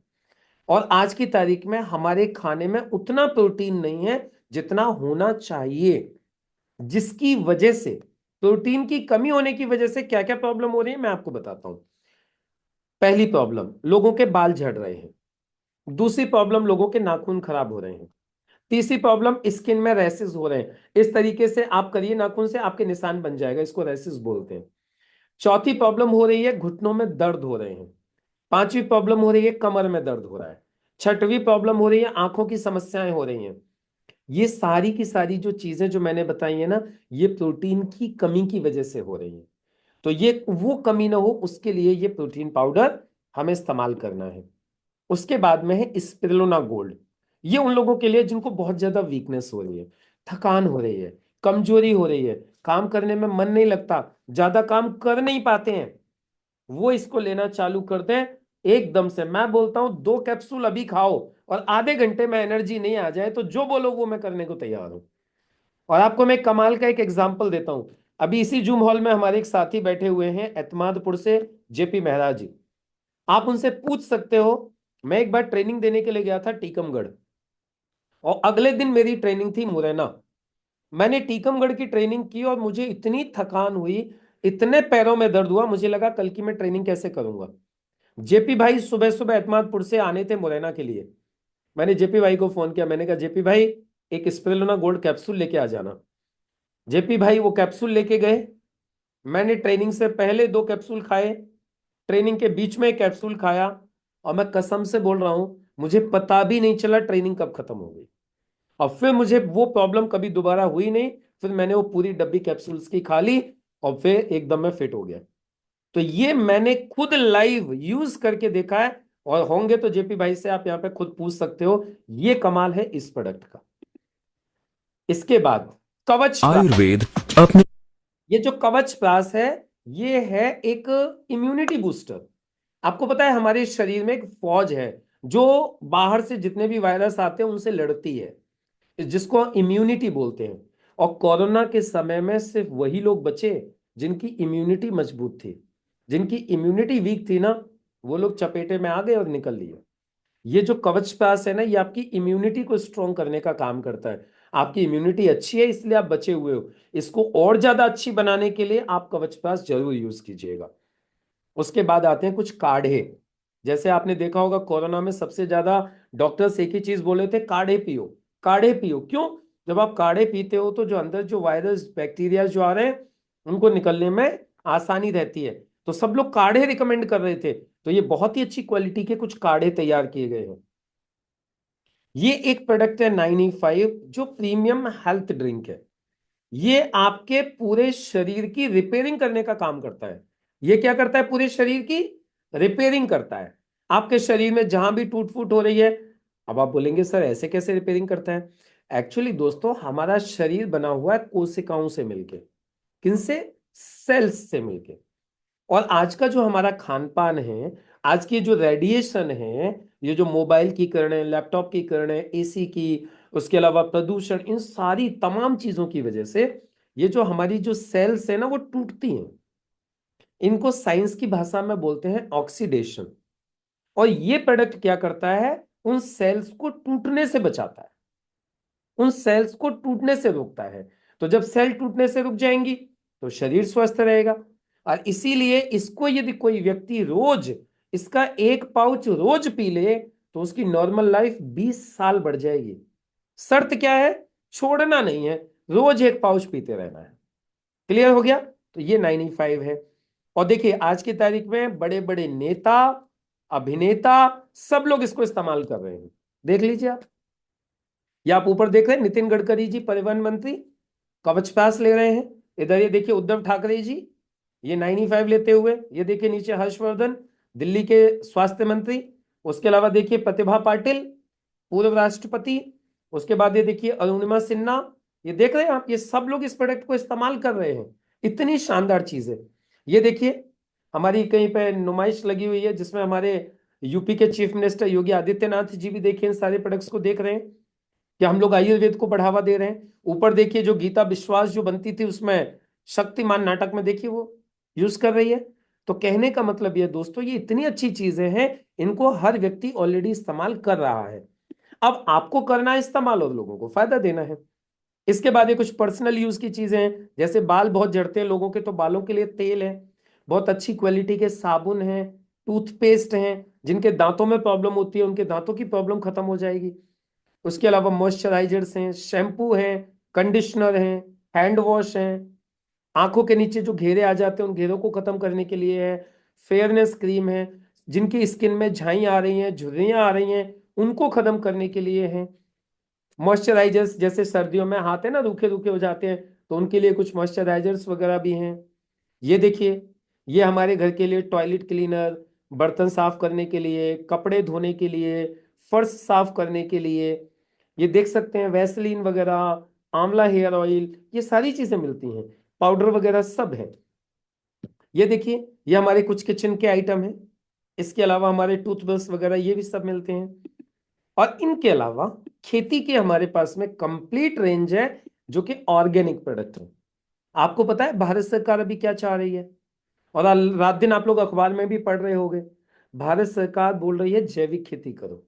और आज की तारीख में हमारे खाने में उतना प्रोटीन नहीं है जितना होना चाहिए, जिसकी वजह से, प्रोटीन की कमी होने की वजह से क्या क्या प्रॉब्लम हो रही है मैं आपको बताता हूं। पहली प्रॉब्लम, लोगों के बाल झड़ रहे हैं। दूसरी प्रॉब्लम, लोगों के नाखून खराब हो रहे हैं। तीसरी प्रॉब्लम, स्किन में रैसेस हो रहे हैं, इस तरीके से आप करिए नाखून से आपके निशान बन जाएगा, इसको रैसेस बोलते हैं। चौथी प्रॉब्लम हो रही है घुटनों में दर्द हो रहे हैं। पांचवी प्रॉब्लम हो रही है कमर में दर्द हो रहा है। छठवीं प्रॉब्लम हो रही है आंखों की समस्याएं हो रही हैं। ये सारी की सारी जो चीजें जो मैंने बताई है ना, ये प्रोटीन की कमी की वजह से हो रही है। तो ये वो कमी ना हो उसके लिए ये प्रोटीन पाउडर हमें इस्तेमाल करना है। उसके बाद में है स्पिरुलिना गोल्ड। ये उन लोगों के लिए जिनको बहुत ज्यादा वीकनेस हो रही है, थकान हो रही है, कमजोरी हो रही है, काम करने में मन नहीं लगता, ज्यादा काम कर नहीं पाते हैं, वो इसको लेना चालू कर दें। एकदम से मैं बोलता हूं 2 कैप्सूल अभी खाओ और आधे घंटे में एनर्जी नहीं आ जाए तो जो बोलो वो मैं करने को तैयार हूं। और आपको मैं कमाल का एक एग्जांपल देता हूं। अभी इसी जूम हॉल में हमारे एक साथी बैठे हुए हैं एतमादपुर से, जेपी मेहरा जी। आप उनसे पूछ सकते हो। मैं एक बार ट्रेनिंग देने के लिए गया था टीकमगढ़, और अगले दिन मेरी ट्रेनिंग थी मुरैना। मैंने टीकमगढ़ की ट्रेनिंग की और मुझे इतनी थकान हुई, इतने पैरों में दर्द हुआ, मुझे लगा कल की मैं ट्रेनिंग कैसे करूंगा। जेपी भाई सुबह सुबह एतमादपुर से आने थे मुरैना के लिए। मैंने जेपी भाई को फोन किया, मैंने कहा जेपी भाई एक स्पिरुलिना गोल्ड कैप्सूल लेके आ जाना। जेपी भाई वो कैप्सूल लेके गए। मैंने ट्रेनिंग से पहले 2 कैप्सूल खाए, ट्रेनिंग के बीच में एक कैप्सूल खाया, और मैं कसम से बोल रहा हूं मुझे पता भी नहीं चला ट्रेनिंग कब खत्म हो गई। और फिर मुझे वो प्रॉब्लम कभी दोबारा हुई नहीं। फिर मैंने वो पूरी डब्बी कैप्सूल्स की खा ली और फिर एकदम मैं फिट हो गया। तो ये मैंने खुद लाइव यूज करके देखा है। और होंगे तो जेपी भाई से आप यहाँ पे खुद पूछ सकते हो। ये कमाल है इस प्रोडक्ट का। इसके बाद कवच प्राश। आयुर्वेद अपने ये जो कवच प्राश है, ये है एक इम्यूनिटी बूस्टर। आपको पता है हमारे शरीर में एक फौज है जो बाहर से जितने भी वायरस आते हैं उनसे लड़ती है, जिसको इम्यूनिटी बोलते हैं। और कोरोना के समय में सिर्फ वही लोग बचे जिनकी इम्यूनिटी मजबूत थी। जिनकी इम्यूनिटी वीक थी ना, वो लोग चपेटे में आ गए और निकल लिए। ये जो कवच प्राश है ना, ये आपकी इम्यूनिटी को स्ट्रॉन्ग करने का काम करता है। आपकी इम्यूनिटी अच्छी है इसलिए आप बचे हुए हो। इसको और ज्यादा अच्छी बनाने के लिए आप कवच प्राश जरूर यूज कीजिएगा। उसके बाद आते हैं कुछ काढ़े। जैसे आपने देखा होगा कोरोना में सबसे ज्यादा डॉक्टर्स एक ही चीज बोले थे, काढ़े पियो। काढ़े पियो क्यों? जब आप काढ़े पीते हो तो जो अंदर जो वायरस बैक्टीरिया जो आ रहे हैं उनको निकलने में आसानी रहती है। तो सब लोग काढ़े रिकमेंड कर रहे थे, तो ये बहुत ही अच्छी क्वालिटी के कुछ काढ़े तैयार किए गए हैं। ये एक प्रोडक्ट है 9E5 जो प्रीमियम हेल्थ ड्रिंक है। ये आपके पूरे शरीर की रिपेयरिंग करने का काम करता है। ये क्या करता है? पूरे शरीर की रिपेयरिंग करता है। आपके शरीर में जहां भी टूट फूट हो रही है। अब आप बोलेंगे सर ऐसे कैसे रिपेयरिंग करता है? एक्चुअली दोस्तों हमारा शरीर बना हुआ है कोशिकाओं से मिलके। किनसे? सेल्स से मिलके। और आज का जो हमारा खान पान है, आज की जो रेडिएशन है, ये जो मोबाइल की किरणें, लैपटॉप की किरणें, एसी की, उसके अलावा प्रदूषण, इन सारी तमाम चीजों की वजह से ये जो हमारी जो सेल्स है ना वो टूटती हैं। इनको साइंस की भाषा में बोलते हैं ऑक्सीडेशन। और ये प्रोडक्ट क्या करता है? उन सेल्स को टूटने से बचाता है, उन सेल्स को टूटने से रोकता है। तो जब सेल टूटने से रुक जाएंगी तो शरीर स्वस्थ रहेगा। और इसीलिए इसको यदि कोई व्यक्ति रोज इसका 1 पाउच रोज पी ले तो उसकी नॉर्मल लाइफ 20 साल बढ़ जाएगी। शर्त क्या है? छोड़ना नहीं है, रोज 1 पाउच पीते रहना है। क्लियर हो गया? तो ये 9E5 है। और देखिए आज की तारीख में बड़े बड़े नेता, अभिनेता, सब लोग इसको इस्तेमाल कर रहे हैं। देख लीजिए आप। या आप ऊपर देख रहे हैं नितिन गडकरी जी परिवहन मंत्री कवच पास ले रहे हैं। इधर ये देखिए उद्धव ठाकरे जी, ये 9E5 लेते हुए। ये देखिए नीचे हर्षवर्धन, दिल्ली के स्वास्थ्य मंत्री। उसके अलावा देखिए प्रतिभा पाटिल, पूर्व राष्ट्रपति। उसके बाद ये देखिए अरुणिमा सिन्हा। ये देख रहे हैं आप, ये सब लोग इस प्रोडक्ट को इस्तेमाल कर रहे हैं। इतनी शानदार चीज है। ये देखिए हमारी कहीं पे नुमाइश लगी हुई है जिसमें हमारे यूपी के चीफ मिनिस्टर योगी आदित्यनाथ जी भी देखिए इन सारे प्रोडक्ट्स को देख रहे हैं कि हम लोग आयुर्वेद को बढ़ावा दे रहे हैं। ऊपर देखिए जो गीता विश्वास जो बनती थी उसमें शक्तिमान नाटक में देखिए वो यूज कर रही है। तो कहने का मतलब ये दोस्तों, ये इतनी अच्छी चीजें हैं, इनको हर व्यक्ति ऑलरेडी इस्तेमाल कर रहा है। अब आपको करना है इस्तेमाल और लोगों को फायदा देना है। इसके बाद ये कुछ पर्सनल यूज की चीजें हैं। जैसे बाल बहुत झड़ते हैं लोगों के, तो बालों के लिए तेल है, बहुत अच्छी क्वालिटी के साबुन है, टूथपेस्ट हैं। जिनके दांतों में प्रॉब्लम होती है उनके दांतों की प्रॉब्लम खत्म हो जाएगी। उसके अलावा मॉइस्चराइजर्स हैं, शैम्पू हैं, कंडीशनर हैं, हैंड वॉश हैं। आंखों के नीचे जो घेरे आ जाते हैं उन घेरों को खत्म करने के लिए है। फेयरनेस क्रीम है, जिनकी स्किन में झाई आ रही हैं, झुर्रियां आ रही हैं, उनको खत्म करने के लिए है। मॉइस्चराइजर्स, जैसे सर्दियों में हाथ है ना रूखे रूखे हो जाते हैं, तो उनके लिए कुछ मॉइस्चराइजर्स वगैरह भी हैं। ये देखिए, ये हमारे घर के लिए टॉयलेट क्लीनर, बर्तन साफ करने के लिए, कपड़े धोने के लिए, फर्श साफ करने के लिए। ये देख सकते हैं वैसलीन वगैरह, आंवला हेयर ऑयल, ये सारी चीजें मिलती हैं। पाउडर वगैरह सब है। ये देखिए, ये हमारे कुछ किचन के आइटम हैं। इसके अलावा हमारे टूथब्रश वगैरह ये भी सब मिलते हैं। और इनके अलावा खेती के हमारे पास में कंप्लीट रेंज है जो कि ऑर्गेनिक प्रोडक्ट है। आपको पता है भारत सरकार अभी क्या चाह रही है, और रात दिन आप लोग अखबार में भी पढ़ रहे होंगे, भारत सरकार बोल रही है जैविक खेती करो,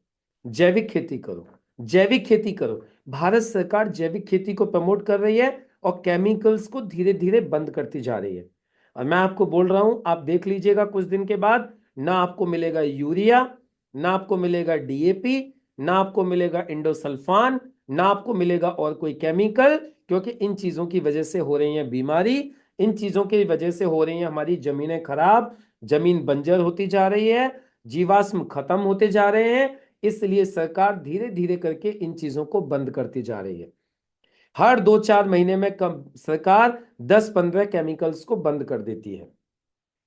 जैविक खेती करो, जैविक खेती करो। भारत सरकार जैविक खेती को प्रमोट कर रही है और केमिकल्स को धीरे धीरे बंद करती जा रही है। और मैं आपको बोल रहा हूं, आप देख लीजिएगा कुछ दिन के बाद ना आपको मिलेगा यूरिया, ना आपको मिलेगा डीएपी, ना आपको मिलेगा इंडोसल्फान, ना आपको मिलेगा और कोई केमिकल, क्योंकि इन चीजों की वजह से हो रही है बीमारी, इन चीजों की वजह से हो रही है हमारी जमीनें खराब, जमीन बंजर होती जा रही है, जीवाश्म खत्म होते जा रहे हैं। इसलिए सरकार धीरे धीरे करके इन चीजों को बंद करती जा रही है। हर 2-4 महीने में कम सरकार 10-15 केमिकल्स को बंद कर देती है।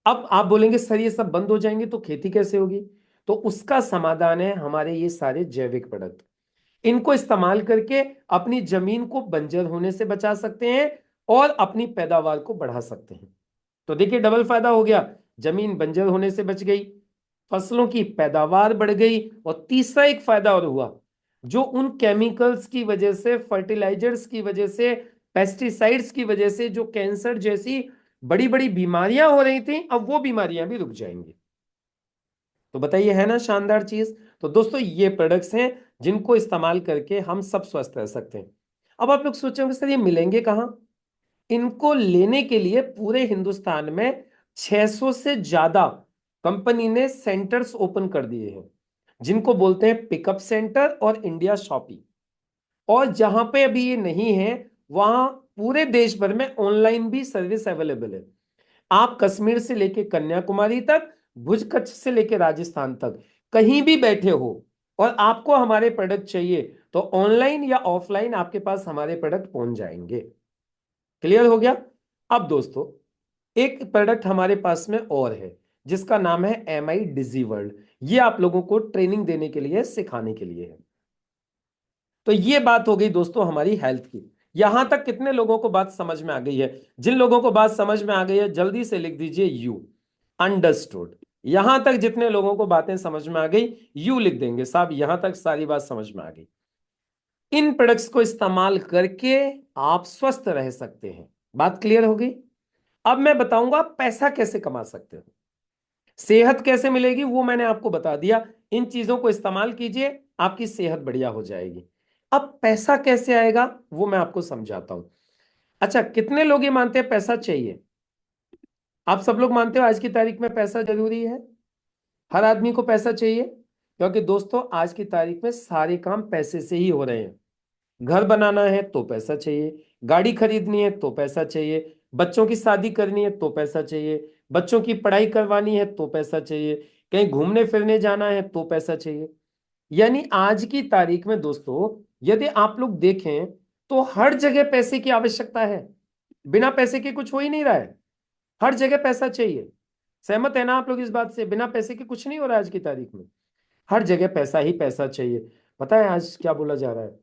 अब आप बोलेंगे सर ये सब बंद हो जाएंगे तो खेती कैसे होगी? तो उसका समाधान है हमारे ये सारे जैविक प्रोडक्ट। इनको इस्तेमाल करके अपनी जमीन को बंजर होने से बचा सकते हैं और अपनी पैदावार को बढ़ा सकते हैं। तो देखिए डबल फायदा हो गया, जमीन बंजर होने से बच गई, फसलों की पैदावार बढ़ गई, और तीसरा एक फायदा और हुआ, जो उन केमिकल्स की वजह से, फर्टिलाइजर्स की वजह से, पेस्टिसाइड्स की वजह से जो कैंसर जैसी बड़ी बड़ी बीमारियां हो रही थी, अब वो बीमारियां भी रुक जाएंगी। तो बताइए, है ना शानदार चीज? तो दोस्तों ये प्रोडक्ट्स हैं जिनको इस्तेमाल करके हम सब स्वस्थ रह सकते हैं। अब आप लोग सोचेंगे सर ये मिलेंगे कहाँ? इनको लेने के लिए पूरे हिंदुस्तान में 600 से ज्यादा कंपनी ने सेंटर्स ओपन कर दिए हैं, जिनको बोलते हैं पिकअप सेंटर और इंडिया शॉपी। और जहां पे अभी ये नहीं है, वहां पूरे देश भर में ऑनलाइन भी सर्विस अवेलेबल है। आप कश्मीर से लेके कन्याकुमारी तक, भुज कच्छ से लेके राजस्थान तक, कहीं भी बैठे हो और आपको हमारे प्रोडक्ट चाहिए, तो ऑनलाइन या ऑफलाइन आपके पास हमारे प्रोडक्ट पहुंच जाएंगे। क्लियर हो गया? अब दोस्तों एक प्रोडक्ट हमारे पास में और है जिसका नाम है MI डिजी वर्ल्ड। ये आप लोगों को ट्रेनिंग देने के लिए, सिखाने के लिए है। तो ये बात हो गई दोस्तों हमारी हेल्थ की। यहां तक कितने लोगों को बात समझ में आ गई है? जिन लोगों को बात समझ में आ गई है जल्दी से लिख दीजिए यू, अंडरस्टूड। यहां तक जितने लोगों को बातें समझ में आ गई यू लिख देंगे, साहब यहां तक सारी बात समझ में आ गई। इन प्रोडक्ट्स को इस्तेमाल करके आप स्वस्थ रह सकते हैं। बात क्लियर हो गई? अब मैं बताऊंगा पैसा कैसे कमा सकते हो, सेहत कैसे मिलेगी, वो मैंने आपको बता दिया। इन चीजों को इस्तेमाल कीजिए, आपकी सेहत बढ़िया हो जाएगी। अब पैसा कैसे आएगा वो मैं आपको समझाता हूं। अच्छा, कितने लोग ये मानते हैं पैसा चाहिए? आप सब लोग मानते हो आज की तारीख में पैसा जरूरी है? हर आदमी को पैसा चाहिए, क्योंकि दोस्तों आज की तारीख में सारे काम पैसे से ही हो रहे हैं। घर बनाना है तो पैसा चाहिए, गाड़ी खरीदनी है तो पैसा चाहिए, बच्चों की शादी करनी है तो पैसा चाहिए, बच्चों की पढ़ाई करवानी है तो पैसा चाहिए, कहीं घूमने फिरने जाना है तो पैसा चाहिए। यानी आज की तारीख में दोस्तों यदि आप लोग देखें तो हर जगह पैसे की आवश्यकता है। बिना पैसे के कुछ हो ही नहीं रहा है, हर जगह पैसा चाहिए। सहमत है ना आप लोग इस बात से? बिना पैसे के कुछ नहीं हो रहा है आज की तारीख में, हर जगह पैसा ही पैसा चाहिए। पता है आज क्या बोला जा रहा है?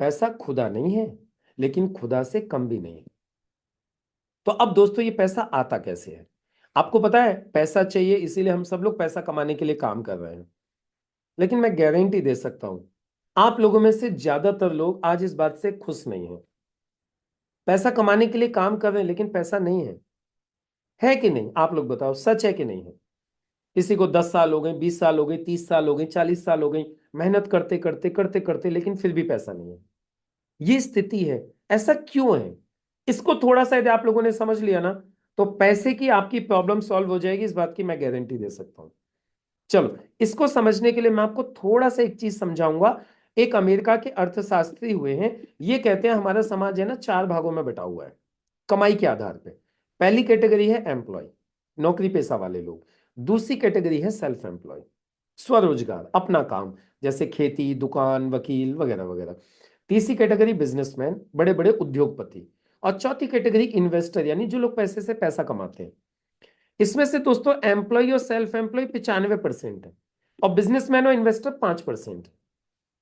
पैसा खुदा नहीं है, लेकिन खुदा से कम भी नहीं। तो अब दोस्तों ये पैसा आता कैसे है? आपको पता है पैसा चाहिए इसीलिए हम सब लोग पैसा कमाने के लिए काम कर रहे हैं। लेकिन मैं गारंटी दे सकता हूं आप लोगों में से ज्यादातर लोग आज इस बात से खुश नहीं है। पैसा कमाने के लिए काम कर रहे हैं लेकिन पैसा नहीं है कि नहीं? आप लोग बताओ, सच है कि नहीं है? किसी को 10 साल हो गए, 20 साल हो गए, 30 साल हो गए, 40 साल हो गई, मेहनत करते करते करते करते, लेकिन फिर भी पैसा नहीं है। ये स्थिति है। ऐसा क्यों है? इसको थोड़ा सा यदि आप लोगों ने समझ लिया ना, तो पैसे की आपकी प्रॉब्लम सॉल्व हो जाएगी, इस बात की मैं गारंटी दे सकता हूं। चलो, इसको समझने के लिए मैं आपको थोड़ा सा एक चीज समझाऊंगा। एक अमेरिका के अर्थशास्त्री हुए हैं, ये कहते हैं हमारा समाज है ना 4 भागों में बटा हुआ है कमाई के आधार पे। पहली कैटेगरी है एम्प्लॉय, नौकरी पेशा वाले लोग। दूसरी कैटेगरी है सेल्फ एम्प्लॉय, स्वरोजगार, अपना काम, जैसे खेती, दुकान, वकील वगैरह वगैरह। तीसरी कैटेगरी बिजनेसमैन, बड़े बड़े उद्योगपति। और चौथी कैटेगरी इन्वेस्टर, यानी जो लोग पैसे से पैसा कमाते हैं। इसमें से दोस्तों एम्प्लॉय और सेल्फ एम्प्लॉय 95% है, और बिजनेसमैन और इन्वेस्टर 5% है।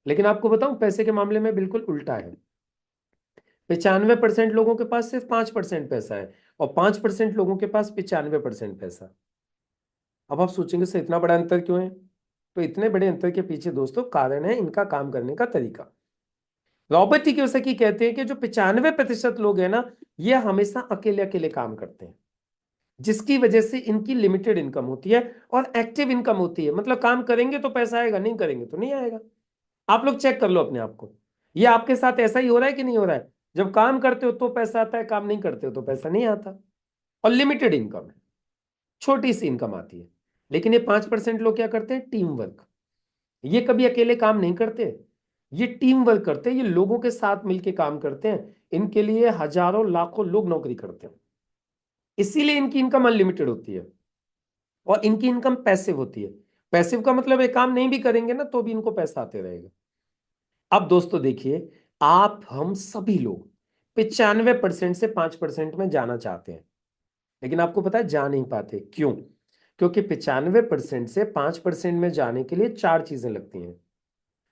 लेकिन आपको बताऊं पैसे के मामले में बिल्कुल उल्टा है। 95% लोगों के पास सिर्फ 5% पैसा है, और 5% लोगों के पास 95% पैसा। अब आप सोचेंगे सर इतना बड़ा अंतर क्यों है? तो इतने बड़े अंतर के पीछे दोस्तों कारण है इनका काम करने का तरीका। रॉबर्ट टी कियोसाकी कहते हैं कि जो 95% लोग हैं ना, ये हमेशा अकेले अकेले काम करते हैं, जिसकी वजह से इनकी लिमिटेड इनकम होती है और एक्टिव इनकम होती है। मतलब काम करेंगे तो पैसा आएगा, नहीं करेंगे तो नहीं आएगा। आप लोग चेक कर लो अपने आप को, ये आपके साथ ऐसा ही हो रहा है कि नहीं हो रहा है? जब काम करते हो तो पैसा आता है, काम नहीं करते हो तो पैसा नहीं आता। और लिमिटेड इनकम है, छोटी सी इनकम आती है। लेकिन ये 5% लोग क्या करते हैं? Team work. ये कभी अकेले काम नहीं करते, ये टीम वर्क करते हैं, ये लोगों के साथ मिलके काम करते हैं। इनके लिए हजारों लाखों लोग नौकरी करते हैं, इसीलिए इनकी इनकम अनलिमिटेड होती है और इनकी इनकम पैसिव होती है। पैसिव का मतलब है काम नहीं भी करेंगे ना तो भी इनको पैसा आते रहेगा। अब दोस्तों देखिए, आप हम सभी लोग 95% से 5% में जाना चाहते हैं, लेकिन आपको पता है जा नहीं पाते। क्यों? क्योंकि 95% से 5% में जाने के लिए 4 चीजें लगती हैं।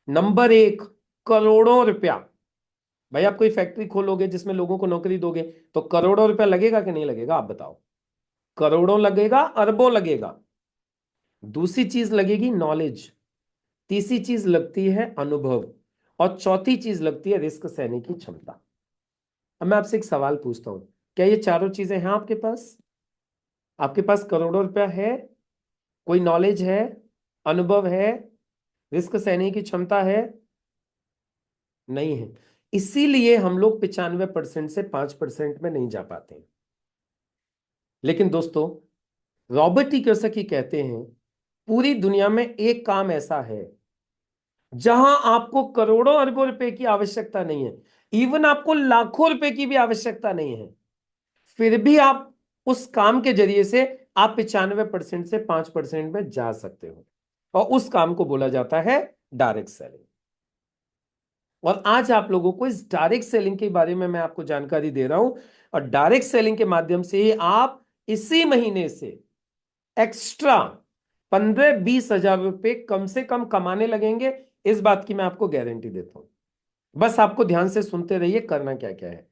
नंबर 1, करोड़ों रुपया। भाई आप कोई फैक्ट्री खोलोगे जिसमें लोगों को नौकरी दोगे, तो करोड़ों रुपया लगेगा कि नहीं लगेगा? आप बताओ। करोड़ों लगेगा, अरबों लगेगा। दूसरी चीज लगेगी नॉलेज, तीसरी चीज लगती है अनुभव, और चौथी चीज लगती है रिस्क सहने की क्षमता। अब मैं आपसे एक सवाल पूछता हूं, क्या ये चारों चीजें हैं आपके पास? आपके पास करोड़ों रुपया है, कोई नॉलेज है, अनुभव है, रिस्क सहने की क्षमता है? नहीं है। इसीलिए हम लोग 95% से 5% में नहीं जा पाते हैं। लेकिन दोस्तों, रॉबर्ट टी कियोसाकी कहते हैं पूरी दुनिया में एक काम ऐसा है जहां आपको करोड़ों अरबों रुपए की आवश्यकता नहीं है, इवन आपको लाखों रुपए की भी आवश्यकता नहीं है, फिर भी आप उस काम के जरिए से आप 95% से 5% में जा सकते हो, और उस काम को बोला जाता है डायरेक्ट सेलिंग। और आज आप लोगों को इस डायरेक्ट सेलिंग के बारे में मैं आपको जानकारी दे रहा हूं, और डायरेक्ट सेलिंग के माध्यम से ही आप इसी महीने से एक्स्ट्रा 15-20 हजार रुपए कम से कम कमाने लगेंगे। इस बात की मैं आपको गारंटी देता हूं। बस आपको ध्यान से सुनते रहिए करना क्या क्या है।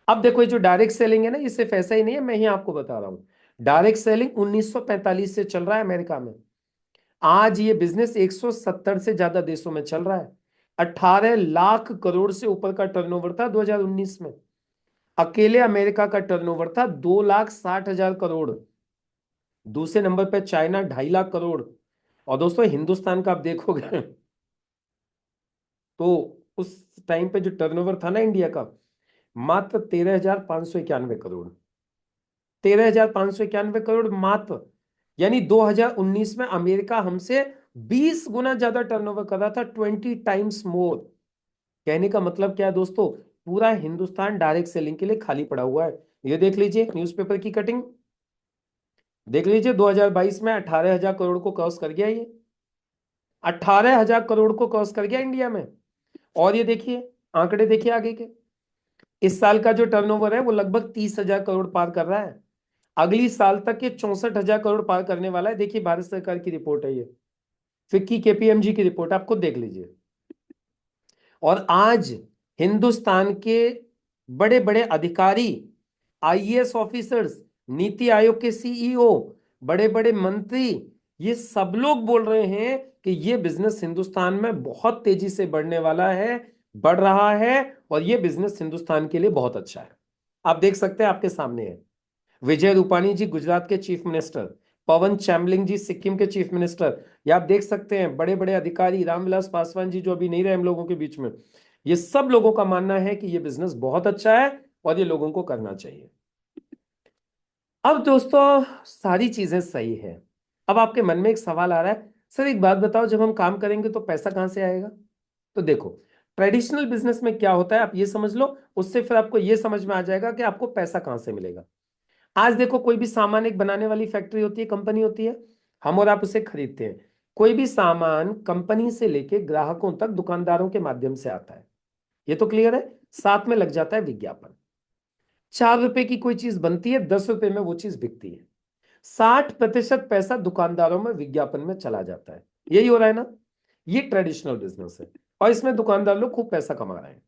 अब देखो, ये जो डायरेक्ट सेलिंग है ना, ये सिर्फ ऐसा ही नहीं है, मैं ही आपको बता रहा हूं। डायरेक्ट सेलिंग 1945 से चल रहा है अमेरिका में। आज ये बिजनेस 170 से ज्यादा देशों में चल रहा है। 18 लाख करोड़ से ऊपर का टर्नओवर था 2019 में। अकेले अमेरिका का टर्नओवर था 2,60,000 करोड़। दूसरे नंबर पर चाइना 2.5 लाख करोड़। और दोस्तों हिंदुस्तान का आप देखोगे तो उस टाइम पे जो टर्नओवर था ना इंडिया का, मात्र 13,591 करोड़। 13,591 करोड़ मात्र। यानी 2019 में अमेरिका हमसे 20 गुना ज्यादा टर्नओवर कर रहा था, 20 टाइम्स मोर। कहने का मतलब क्या है दोस्तों? पूरा हिंदुस्तान डायरेक्ट सेलिंग के लिए खाली पड़ा हुआ है। ये देख लीजिए न्यूज़पेपर की कटिंग, देख लीजिए 2022 में 18,000 करोड़ को क्रॉस कर गया। ये 18,000 करोड़ को क्रॉस कर गया इंडिया में। और ये देखिए आंकड़े, देखिए आगे के। इस साल का जो टर्नओवर है वो लगभग 30,000 करोड़ पार कर रहा है। अगली साल तक ये 64,000 करोड़ पार करने वाला है। देखिए भारत सरकार की रिपोर्ट है, ये फिक्की केपीएमजी की रिपोर्ट, आप खुद देख लीजिए। और आज हिंदुस्तान के बड़े बड़े अधिकारी, आईएएस ऑफिसर्स, नीति आयोग के सीईओ, बड़े बड़े मंत्री, ये सब लोग बोल रहे हैं कि ये बिजनेस हिंदुस्तान में बहुत तेजी से बढ़ने वाला है, बढ़ रहा है, और ये बिजनेस हिंदुस्तान के लिए बहुत अच्छा है। आप देख सकते हैं, आपके सामने है। विजय रूपाणी जी गुजरात के चीफ मिनिस्टर, पवन चामलिंग जी सिक्किम के चीफ मिनिस्टर, ये आप देख सकते हैं बड़े बड़े अधिकारी, रामविलास पासवान जी जो अभी नहीं रहे हम लोगों के बीच में। ये सब लोगों का मानना है कि ये बिजनेस बहुत अच्छा है और ये लोगों को करना चाहिए। अब दोस्तों सारी चीजें सही है। अब आपके मन में एक सवाल आ रहा है, सर एक बात बताओ, जब हम काम करेंगे तो पैसा कहां से आएगा? तो देखो, ट्रेडिशनल बिजनेस में क्या होता है आप ये समझ लो, उससे फिर आपको ये समझ में आ जाएगा कि आपको पैसा कहां से मिलेगा। आज देखो, कोई भी सामान एक बनाने वाली फैक्ट्री होती है, कंपनी होती है, हम और आप उसे खरीदते हैं। कोई भी सामान कंपनी से लेके ग्राहकों तक दुकानदारों के माध्यम से आता है, ये तो क्लियर है। साथ में लग जाता है विज्ञापन। 4 रुपए की कोई चीज बनती है, 10 रुपए में वो चीज बिकती है। 60% पैसा दुकानदारों में विज्ञापन में चला जाता है। यही हो रहा है ना? ये ट्रेडिशनल बिजनेस है और इसमें दुकानदार लोग खूब पैसा कमा रहे हैं।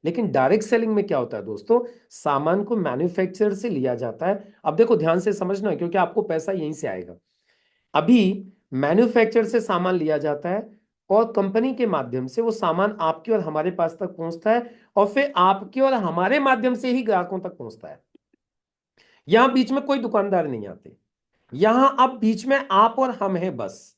लेकिन डायरेक्ट सेलिंग में क्या होता है दोस्तों? सामान को मैन्युफैक्चरर से लिया जाता है। अब देखो ध्यान से समझना, क्योंकि आपको पैसा यहीं से आएगा। अभी मैन्युफैक्चर से सामान लिया जाता है और कंपनी के माध्यम से वो सामान आपके और हमारे पास तक पहुंचता है और फिर आपके और हमारे माध्यम से ही ग्राहकों तक पहुंचता है। यहां बीच में कोई दुकानदार नहीं आते। यहां अब बीच में आप और हम हैं बस।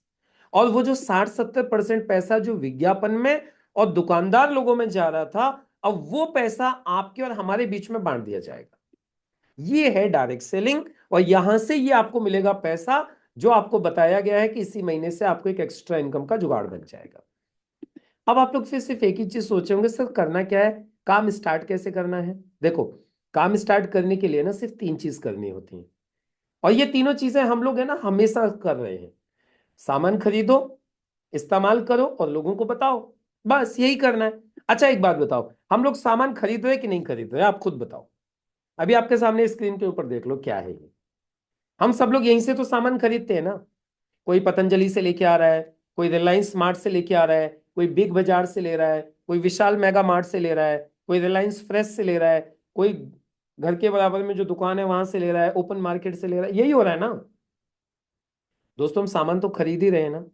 और वो जो 60-70% पैसा जो विज्ञापन में और दुकानदार लोगों में जा रहा था, अब वो पैसा आपके और हमारे बीच में बांट दिया जाएगा। ये है डायरेक्ट सेलिंग। और यहां से ये आपको मिलेगा पैसा, जो आपको बताया गया है कि इसी महीने से आपको एक एक्स्ट्रा इनकम का जुगाड़ बन जाएगा। अब आप लोग फिर सिर्फ एक ही चीज सोचेंगे, सर करना क्या है, काम स्टार्ट कैसे करना है। देखो, काम स्टार्ट करने के लिए ना सिर्फ 3 चीज करनी होती है, और ये तीनों चीजें हम लोग है ना हमेशा कर रहे हैं। सामान खरीदो, इस्तेमाल करो और लोगों को बताओ, बस यही करना है। अच्छा एक बात बताओ, हम लोग सामान खरीद रहे हैं कि नहीं खरीद रहे, आप खुद बताओ। अभी आपके सामने स्क्रीन के ऊपर देख लो क्या है ये। हम सब लोग यहीं से तो सामान खरीदते हैं ना। कोई पतंजलि से लेके आ रहा है, कोई रिलायंस स्मार्ट से लेके आ रहा है, कोई बिग बाजार से ले रहा है, कोई विशाल मेगा मार्ट से ले रहा है, कोई रिलायंस फ्रेश से ले रहा है, कोई घर के बराबर में जो दुकान है वहां से ले रहा है, ओपन मार्केट से ले रहा है। यही हो रहा है ना दोस्तों, हम सामान तो खरीद ही रहे हैं ना।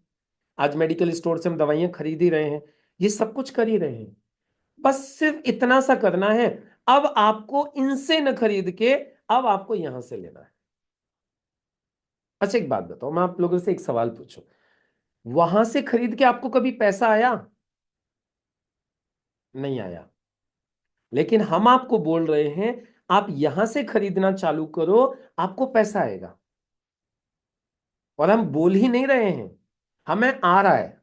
आज मेडिकल स्टोर से हम दवाइयां खरीद ही रहे हैं, ये सब कुछ कर ही रहे हैं। बस सिर्फ इतना सा करना है, अब आपको इनसे न खरीद के अब आपको यहां से लेना है। अच्छा एक बात बताओ, मैं आप लोगों से एक सवाल पूछूं, वहां से खरीद के आपको कभी पैसा आया? नहीं आया। लेकिन हम आपको बोल रहे हैं, आप यहां से खरीदना चालू करो, आपको पैसा आएगा। और हम बोल ही नहीं रहे हैं, हमें आ रहा है।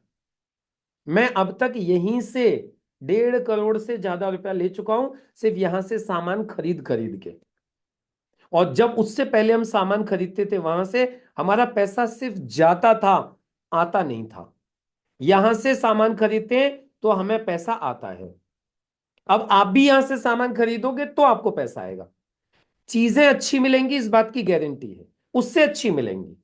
मैं अब तक यहीं से 1.5 करोड़ से ज्यादा रुपया ले चुका हूं, सिर्फ यहां से सामान खरीद खरीद के। और जब उससे पहले हम सामान खरीदते थे वहां से, हमारा पैसा सिर्फ जाता था, आता नहीं था। यहां से सामान खरीदते हैं तो हमें पैसा आता है। अब आप भी यहां से सामान खरीदोगे तो आपको पैसा आएगा। चीजें अच्छी मिलेंगी, इस बात की गारंटी है, उससे अच्छी मिलेंगी।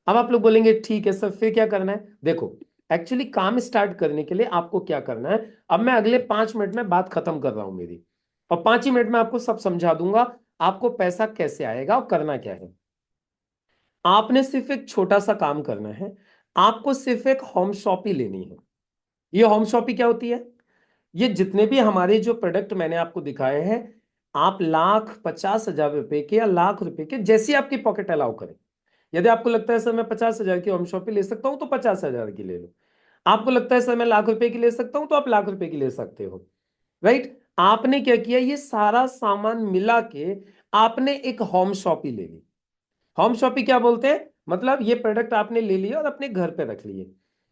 अब आप लोग बोलेंगे ठीक है सर, फिर क्या करना है। देखो, एक्चुअली काम स्टार्ट करने के लिए आपको क्या करना है, अब मैं अगले 5 मिनट में बात खत्म कर रहा हूं मेरी, और 5 ही मिनट में आपको सब समझा दूंगा आपको पैसा कैसे आएगा और करना क्या है। आपने सिर्फ एक छोटा सा काम करना है, आपको सिर्फ एक होम शॉपी लेनी है। ये होम शॉपी क्या होती है, ये जितने भी हमारे जो प्रोडक्ट मैंने आपको दिखाए हैं, आप 1,50,000 रुपए के या लाख रुपए के, जैसी आपकी पॉकेट अलाउ करे। यदि आपको लगता है सर मैं 50,000 की होम शॉपी ले सकता हूं तो 50,000 की ले लो। आपको लगता है सर मैं लाख रुपए की ले सकता हूं तो आप लाख रुपए की ले सकते हो। राइट, आपने क्या किया, ये सारा सामान मिला के आपने एक होम शॉपी ले ली। होम शॉपी क्या बोलते हैं, मतलब ये प्रोडक्ट आपने ले लिया और अपने घर पे रख लिए।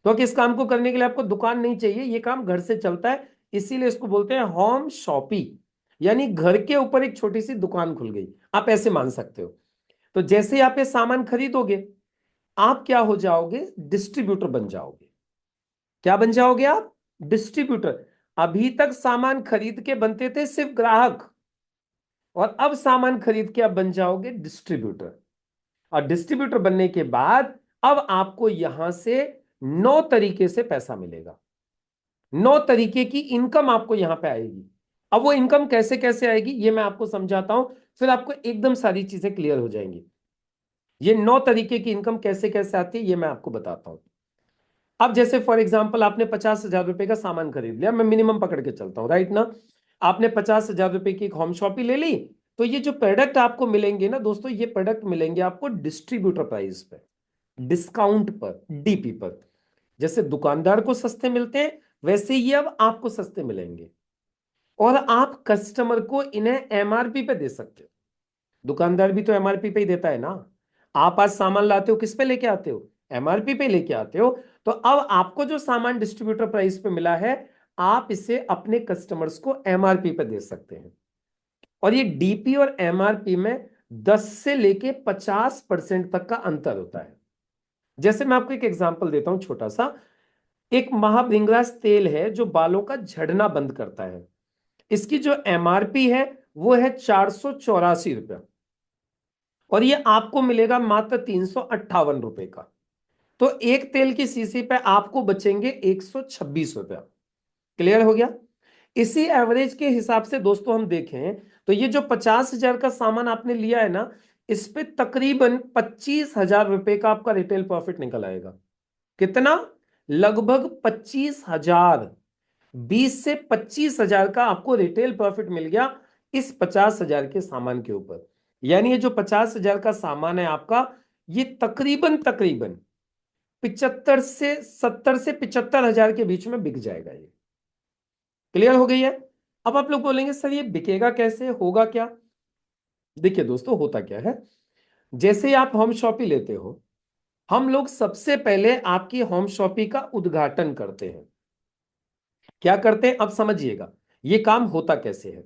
तो इस काम को करने के लिए आपको दुकान नहीं चाहिए, ये काम घर से चलता है, इसीलिए इसको बोलते हैं होम शॉपी। यानी घर के ऊपर एक छोटी सी दुकान खुल गई, आप ऐसे मान सकते हो। तो जैसे ही आप ये सामान खरीदोगे, आप क्या हो जाओगे, डिस्ट्रीब्यूटर बन जाओगे। क्या बन जाओगे आप, डिस्ट्रीब्यूटर। अभी तक सामान खरीद के बनते थे सिर्फ ग्राहक, और अब सामान खरीद के आप बन जाओगे डिस्ट्रीब्यूटर। और डिस्ट्रीब्यूटर बनने के बाद अब आपको यहां से 9 तरीके से पैसा मिलेगा। 9 तरीके की इनकम आपको यहां पे आएगी। अब वो इनकम कैसे कैसे आएगी ये मैं आपको समझाता हूं, फिर आपको एकदम सारी चीजें क्लियर हो जाएंगी। ये 9 तरीके की इनकम कैसे कैसे आती है ये मैं आपको बताता हूं। अब जैसे फॉर एग्जाम्पल आपने 50,000 रुपए का सामान खरीद लिया, मैं मिनिमम पकड़ के चलता हूं, राइट ना। आपने 50,000 रुपए की एक होम शॉपी ले ली, तो ये जो प्रोडक्ट आपको मिलेंगे ना दोस्तों, ये प्रोडक्ट मिलेंगे आपको डिस्ट्रीब्यूटर प्राइस पे, डिस्काउंट पर, डीपी पर। जैसे दुकानदार को सस्ते मिलते हैं, वैसे ही अब आपको सस्ते मिलेंगे। और आप कस्टमर को इन्हें एमआरपी पे दे सकते हो। दुकानदार भी तो एमआरपी पे ही देता है ना। आप आज सामान लाते हो किस पे लेके आते हो, एमआरपी पे लेके आते हो। तो अब आपको जो सामान डिस्ट्रीब्यूटर प्राइस पे मिला है, आप इसे अपने कस्टमर्स को एमआरपी पे दे सकते हैं। और ये डीपी और एमआरपी में 10 से लेके 50% तक का अंतर होता है। जैसे मैं आपको एक एग्जांपल देता हूं छोटा सा। एक महाभृंगराज तेल है जो बालों का झड़ना बंद करता है, इसकी जो एमआरपी है वो है 484 रुपया, और ये आपको मिलेगा मात्र 358 रुपए का। तो एक तेल की सीसी पे आपको बचेंगे 126 रुपया। क्लियर हो गया। इसी एवरेज के हिसाब से दोस्तों हम देखें तो ये जो 50,000 का सामान आपने लिया है ना, इस पे तकरीबन 25,000 रुपए का आपका रिटेल प्रॉफिट निकल आएगा। कितना? लगभग 25,000। 20 से 25,000 का आपको रिटेल प्रॉफिट मिल गया इस 50,000 के सामान के ऊपर। यानी ये जो 50,000 का सामान है आपका, ये तकरीबन तकरीबन 70 से 75,000 के बीच में बिक जाएगा। ये क्लियर हो गई है? अब आप लोग बोलेंगे सर ये बिकेगा कैसे, होगा क्या? देखिए दोस्तों, होता क्या है, जैसे ही आप होम शॉपी लेते हो, हम लोग सबसे पहले आपकी होम शॉपी का उद्घाटन करते हैं। क्या करते हैं अब समझिएगा, ये काम होता कैसे है।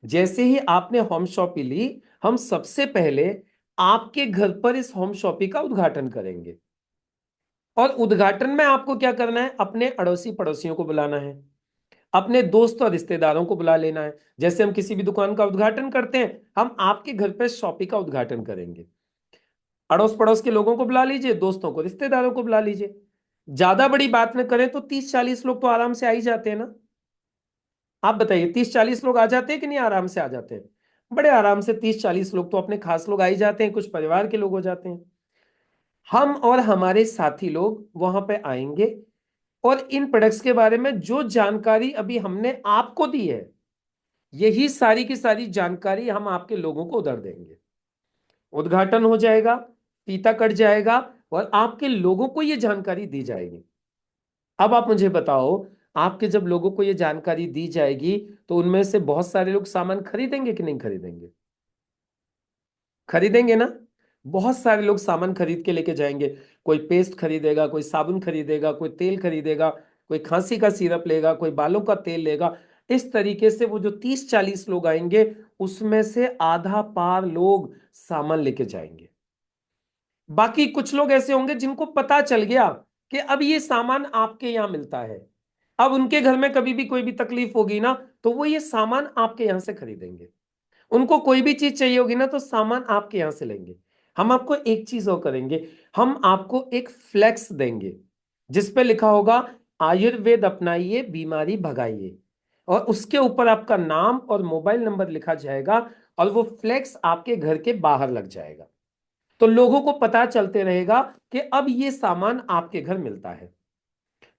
जैसे ही आपने होम शॉपी ली, हम सबसे पहले आपके घर पर इस होम शॉपी का उद्घाटन करेंगे। और उद्घाटन में आपको क्या करना है, अपने अड़ोसी पड़ोसियों को बुलाना है, अपने दोस्तों और रिश्तेदारों को बुला लेना है। जैसे हम किसी भी दुकान का उद्घाटन करते हैं, हम आपके घर पर शॉपी का उद्घाटन करेंगे। अड़ोस पड़ोस के लोगों को बुला लीजिए, दोस्तों को रिश्तेदारों को बुला लीजिए। ज्यादा बड़ी बात न करें तो 30-40 लोग तो आराम से आ ही जाते हैं ना। आप बताइए, 30-40 लोग आ जाते हैं कि नहीं? आराम से आ जाते हैं। बड़े आराम से 30-40 लोग तो अपने खास लोग आ ही जाते हैं, कुछ परिवार के लोग हो जाते हैं। हम और हमारे साथी लोग वहां पे आएंगे और इन प्रोडक्ट्स के बारे में जो जानकारी अभी हमने आपको दी है, यही सारी की सारी जानकारी हम आपके लोगों को उधर देंगे। उद्घाटन हो जाएगा, फीता कट जाएगा और आपके लोगों को यह जानकारी दी जाएगी। अब आप मुझे बताओ, आपके जब लोगों को यह जानकारी दी जाएगी तो उनमें से बहुत सारे लोग सामान खरीदेंगे कि नहीं खरीदेंगे? खरीदेंगे ना। बहुत सारे लोग सामान खरीद के लेके जाएंगे। कोई पेस्ट खरीदेगा, कोई साबुन खरीदेगा, कोई तेल खरीदेगा, कोई खांसी का सिरप लेगा, कोई बालों का तेल लेगा। इस तरीके से वो जो 30-40 लोग आएंगे, उसमें से आधा पार लोग सामान लेके जाएंगे। बाकी कुछ लोग ऐसे होंगे जिनको पता चल गया कि अब ये सामान आपके यहां मिलता है, अब उनके घर में कभी भी कोई भी तकलीफ होगी ना, तो वो ये सामान आपके यहां से खरीदेंगे। उनको कोई भी चीज चाहिए होगी ना, तो सामान आपके यहां से लेंगे। हम आपको एक चीज और करेंगे, हम आपको एक फ्लेक्स देंगे जिस पे लिखा होगा आयुर्वेद अपनाइए, बीमारी भगाइए, और उसके ऊपर आपका नाम और मोबाइल नंबर लिखा जाएगा और वो फ्लेक्स आपके घर के बाहर लग जाएगा। तो लोगों को पता चलते रहेगा कि अब ये सामान आपके घर मिलता है।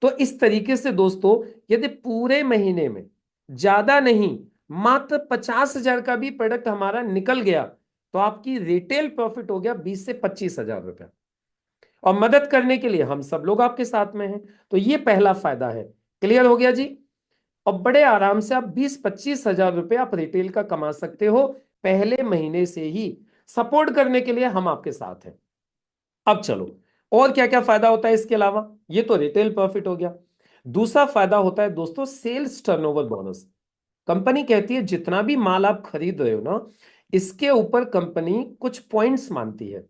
तो इस तरीके से दोस्तों, यदि पूरे महीने में ज्यादा नहीं, मात्र 50,000 का भी प्रोडक्ट हमारा निकल गया, तो आपकी रिटेल प्रॉफिट हो गया 20 से 25,000 रुपया। और मदद करने के लिए हम सब लोग आपके साथ में हैं। तो ये पहला फायदा है। क्लियर हो गया जी? और बड़े आराम से आप 20-25,000 रुपये आप रिटेल का कमा सकते हो पहले महीने से ही। सपोर्ट करने के लिए हम आपके साथ हैं। अब चलो, और क्या क्या फायदा होता है इसके अलावा? ये तो रिटेल प्रॉफिट हो गया। दूसरा फायदा होता है दोस्तों सेल्स टर्नओवर बोनस। कंपनी कहती है जितना भी माल आप खरीद रहे हो ना, इसके ऊपर कंपनी कुछ पॉइंट्स मानती है।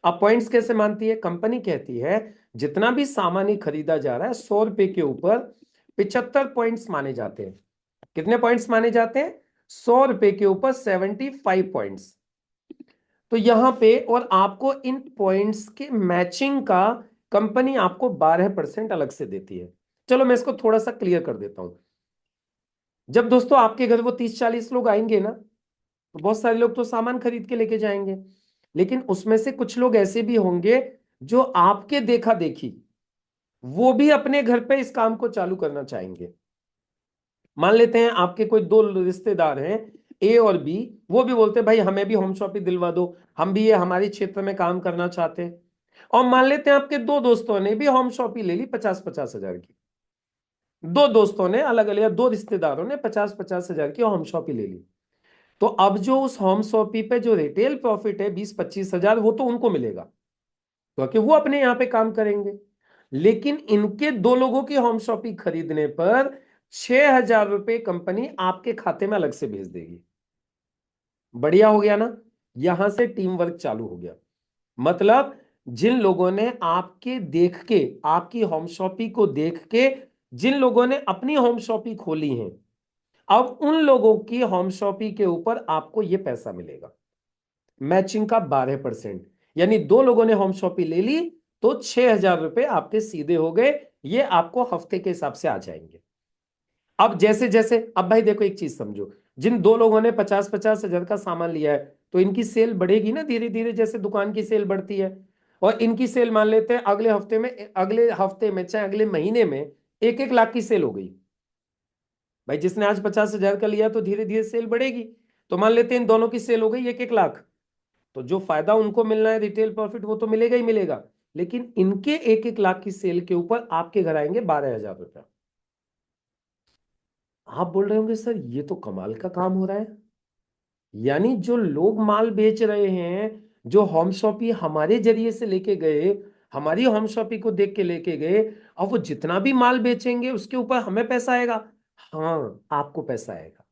अब पॉइंट्स कैसे मानती है? कंपनी कहती है जितना भी सामान ही खरीदा जा रहा है, 100 रुपए के ऊपर 75 पॉइंट्स माने जाते हैं। कितने पॉइंट्स माने जाते हैं? 100 रुपए के ऊपर 75 पॉइंट्स। तो यहां पे और आपको इन पॉइंट्स के मैचिंग का कंपनी आपको 12% अलग से देती है। चलो मैं इसको थोड़ा सा क्लियर कर देता हूं। जब दोस्तों आपके घर वो 30-40 लोग आएंगे ना, तो बहुत सारे लोग तो सामान खरीद के लेके जाएंगे, लेकिन उसमें से कुछ लोग ऐसे भी होंगे जो आपके देखा देखी वो भी अपने घर पे इस काम को चालू करना चाहेंगे। मान लेते हैं आपके कोई दो रिश्तेदार हैं, ए और बी, वो भी बोलते हैं भाई हमें भी होम शॉपिंग दिलवा दो, हम भी ये हमारे क्षेत्र में काम करना चाहते हैं। और मान लेते हैं आपके दो दोस्तों ने भी होम शॉपिंग ले ली 50-50 हजार की। दो दोस्तों ने अलग अलग, दो रिश्तेदारों ने 50-50 हजार की होम शॉपिंग ले ली। तो अब जो उस होम शॉपी पे जो रिटेल प्रॉफिट है 20-25 हजार, वो तो उनको मिलेगा क्योंकि वो अपने यहां पे काम करेंगे। लेकिन इनके दो लोगों की होम शॉपिंग खरीदने पर 6,000 रुपए कंपनी आपके खाते में अलग से भेज देगी। बढ़िया हो गया ना? यहां से टीम वर्क चालू हो गया। मतलब जिन लोगों ने आपके देख के, आपकी होम शॉपिंग को देख के जिन लोगों ने अपनी होम शॉपिंग खोली है, अब उन लोगों की होम शॉपिंग के ऊपर आपको यह पैसा मिलेगा, मैचिंग का 12%। यानी दो लोगों ने होम शॉपिंग ले ली तो 6,000 रुपए आपके सीधे हो गए। ये आपको हफ्ते के हिसाब से आ जाएंगे। अब जैसे जैसे, अब भाई देखो एक चीज समझो, जिन दो लोगों ने 50-50 हजार का सामान लिया है, तो इनकी सेल बढ़ेगी ना धीरे धीरे, जैसे दुकान की सेल बढ़ती है। और इनकी सेल मान लेते हैं अगले हफ्ते में चाहे अगले महीने में 1-1 लाख की सेल हो गई। भाई जिसने आज 50 हजार का लिया तो धीरे धीरे सेल बढ़ेगी। तो मान लेते हैं इन दोनों की सेल हो गई 1-1 लाख। तो जो फायदा उनको मिलना है रिटेल प्रॉफिट, वो तो मिलेगा ही मिलेगा। लेकिन इनके 1-1 लाख की सेल के ऊपर आपके घर आएंगे 12 हजार रुपया। आप बोल रहे होंगे सर ये तो कमाल का काम हो रहा है। यानी जो लोग माल बेच रहे हैं, जो होम शॉपी हमारे जरिए से लेके गए, हमारी होम शॉपी को देख के लेके गए, और वो जितना भी माल बेचेंगे उसके ऊपर हमें पैसा आएगा। हाँ, आपको पैसा आएगा।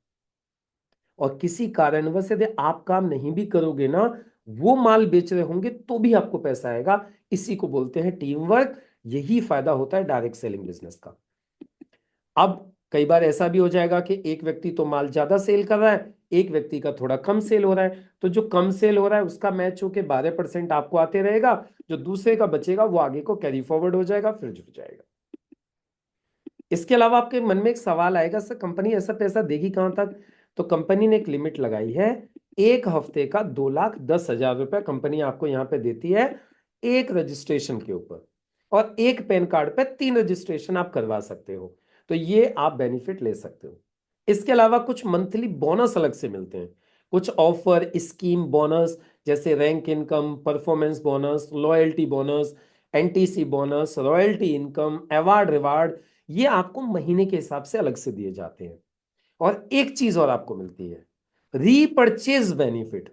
और किसी कारणवश यदि आप काम नहीं भी करोगे ना, वो माल बेच रहे होंगे तो भी आपको पैसा आएगा। इसी को बोलते हैं टीम वर्क। यही फायदा होता है डायरेक्ट सेलिंग बिजनेस का। अब कई बार ऐसा भी हो जाएगा कि एक व्यक्ति तो माल ज्यादा सेल कर रहा है, एक व्यक्ति का थोड़ा कम सेल हो रहा है, तो जो कम सेल हो रहा है उसका मैच होके 12% आपको आते रहेगा, जो दूसरे का बचेगा वो आगे को कैरी फॉरवर्ड हो जाएगा, फिर जुड़ जाएगा। इसके अलावा आपके मन में एक सवाल आएगा, सर कंपनी ऐसा पैसा देगी कहां तक? तो कंपनी ने एक लिमिट लगाई है, 1 हफ्ते का 2,10,000 रुपया कंपनी आपको यहां पे देती है, एक रजिस्ट्रेशन के ऊपर। और एक पैन कार्ड पे 3 रजिस्ट्रेशन आप करवा सकते हो। तो ये आप बेनिफिट ले सकते हो। इसके अलावा कुछ मंथली बोनस अलग से मिलते हैं, कुछ ऑफर स्कीम बोनस, जैसे rank income, performance bonus, loyalty bonus, NTC bonus, royalty income, award reward. ये आपको महीने के हिसाब से अलग से दिए जाते हैं। और एक चीज और आपको मिलती है, रीपर्चेज बेनिफिट।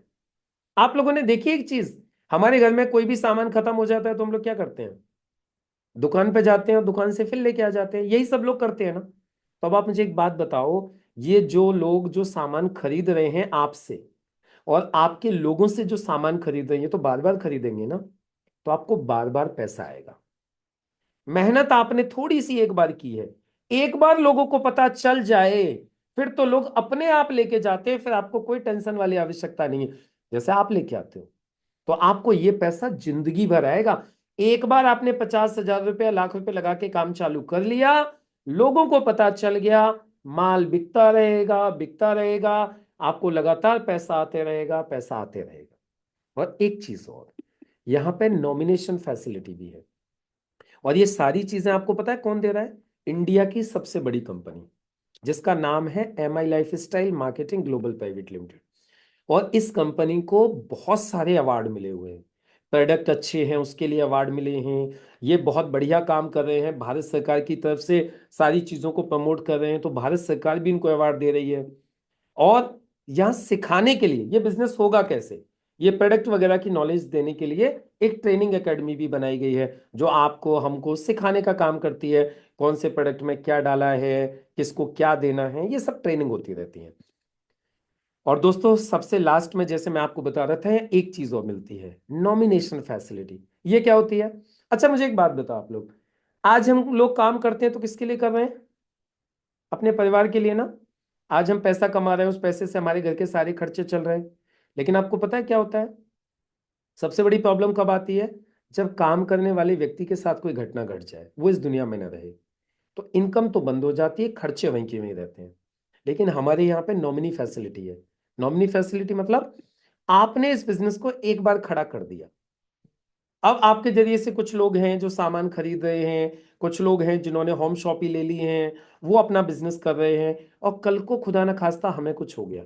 आप लोगों ने देखी एक चीज, हमारे घर में कोई भी सामान खत्म हो जाता है तो हम लोग क्या करते हैं? दुकान पे जाते हैं और दुकान से फिर लेके आ जाते हैं। यही सब लोग करते हैं ना। तो अब आप मुझे एक बात बताओ, ये जो लोग जो सामान खरीद रहे हैं आपसे, और आपके लोगों से जो सामान खरीद रहे हैं, तो बार बार खरीदेंगे ना, तो आपको बार बार पैसा आएगा। मेहनत आपने थोड़ी सी एक बार की है, एक बार लोगों को पता चल जाए, फिर तो लोग अपने आप लेके जाते हैं, फिर आपको कोई टेंशन वाली आवश्यकता नहीं है। जैसे आप लेके आते हो, तो आपको ये पैसा जिंदगी भर आएगा। एक बार आपने 50 हजार रुपया, लाख रुपए लगा के काम चालू कर लिया, लोगों को पता चल गया, माल बिकता रहेगा बिकता रहेगा, आपको लगातार पैसा आते रहेगा, पैसा आते रहेगा। और एक चीज और, यहां पे नॉमिनेशन फैसिलिटी भी है। और ये सारी चीजें आपको पता है कौन दे रहा है? इंडिया की सबसे बड़ी कंपनी, जिसका नाम है MI life style marketing global private limited. और इस कंपनी को बहुत सारे अवार्ड मिले हुए हैं। प्रोडक्ट अच्छे हैं उसके लिए अवार्ड मिले हैं, ये बहुत बढ़िया काम कर रहे हैं, भारत सरकार की तरफ से सारी चीजों को प्रमोट कर रहे हैं, तो भारत सरकार भी इनको अवार्ड दे रही है। और यहाँ सिखाने के लिए ये बिजनेस होगा कैसे, ये प्रोडक्ट वगैरह की नॉलेज देने के लिए एक ट्रेनिंग एकेडमी भी बनाई गई है, जो आपको हमको सिखाने का काम करती है। कौन से प्रोडक्ट में क्या डाला है, किसको क्या देना है, ये सब ट्रेनिंग होती रहती है। और दोस्तों सबसे लास्ट में, जैसे मैं आपको बता रहा था, एक चीज और मिलती है, नॉमिनेशन फैसिलिटी। ये क्या होती है? अच्छा मुझे एक बात बताओ, आप लोग आज हम लोग काम करते हैं तो किसके लिए कर रहे हैं? अपने परिवार के लिए ना। आज हम पैसा कमा रहे हैं, उस पैसे से हमारे घर के सारे खर्चे चल रहे हैं। लेकिन आपको पता है क्या होता है? सबसे बड़ी प्रॉब्लम कब आती है? जब काम करने वाले व्यक्ति के साथ कोई घटना घट जाए, वो इस दुनिया में न रहे, तो इनकम तो बंद हो जाती है, खर्चे वहीं के वहीं रहते हैं। लेकिन हमारे यहाँ पे नॉमिनी फैसिलिटी है। नॉमिनी फैसिलिटी मतलब आपने इस बिजनेस को एक बार खड़ा कर दिया, अब आपके जरिए से कुछ लोग हैं जो सामान खरीद रहे हैं, कुछ लोग हैं जिन्होंने होम शॉप ही ले ली हैं, वो अपना बिजनेस कर रहे हैं, और कल को खुदा ना खास्ता हमें कुछ हो गया,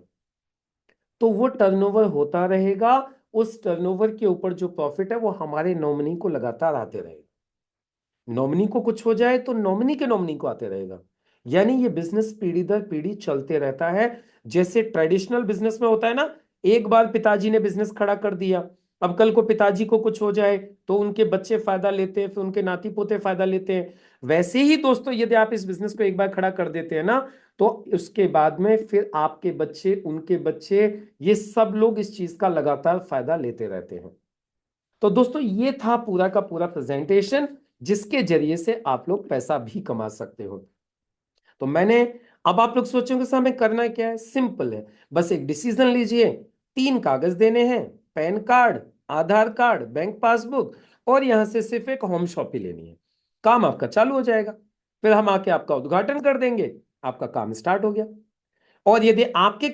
तो वो टर्नओवर होता रहेगा। उस टर्नओवर के ऊपर जो प्रॉफिट है वो हमारे नॉमिनी को लगातार आते रहेगा। नॉमिनी को कुछ हो जाए तो नॉमिनी के नॉमिनी को आते रहेगा। यानी ये बिजनेस पीढ़ी दर पीढ़ी चलते रहता है। जैसे ट्रेडिशनल बिजनेस में होता है ना, एक बार पिताजी ने बिजनेस खड़ा कर दिया, अब कल को पिताजी को कुछ हो जाए तो उनके बच्चे फायदा लेते हैं, फिर उनके नाती पोते फायदा लेते हैं। वैसे ही दोस्तों, यदि आप इस बिजनेस को एक बार खड़ा कर देते हैं ना, तो उसके बाद में फिर आपके बच्चे, उनके बच्चे, ये सब लोग इस चीज का लगातार फायदा लेते रहते हैं। तो दोस्तों ये था पूरा का पूरा प्रेजेंटेशन, जिसके जरिए से आप लोग पैसा भी कमा सकते हो। तो मैंने, अब आप लोग सोचेंगे सर हमें करना क्या है? सिंपल है, बस एक डिसीजन लीजिए, 3 कागज देने हैं, पैन कार्ड, आधार कार्ड, बैंक पासबुक, और यहां से सिर्फ एक होम शॉपी लेनी है, काम आपका चालू हो जाएगा। फिर हम आके आपका उद्घाटन कर देंगे, आपका काम स्टार्ट हो गया। और यदि आपके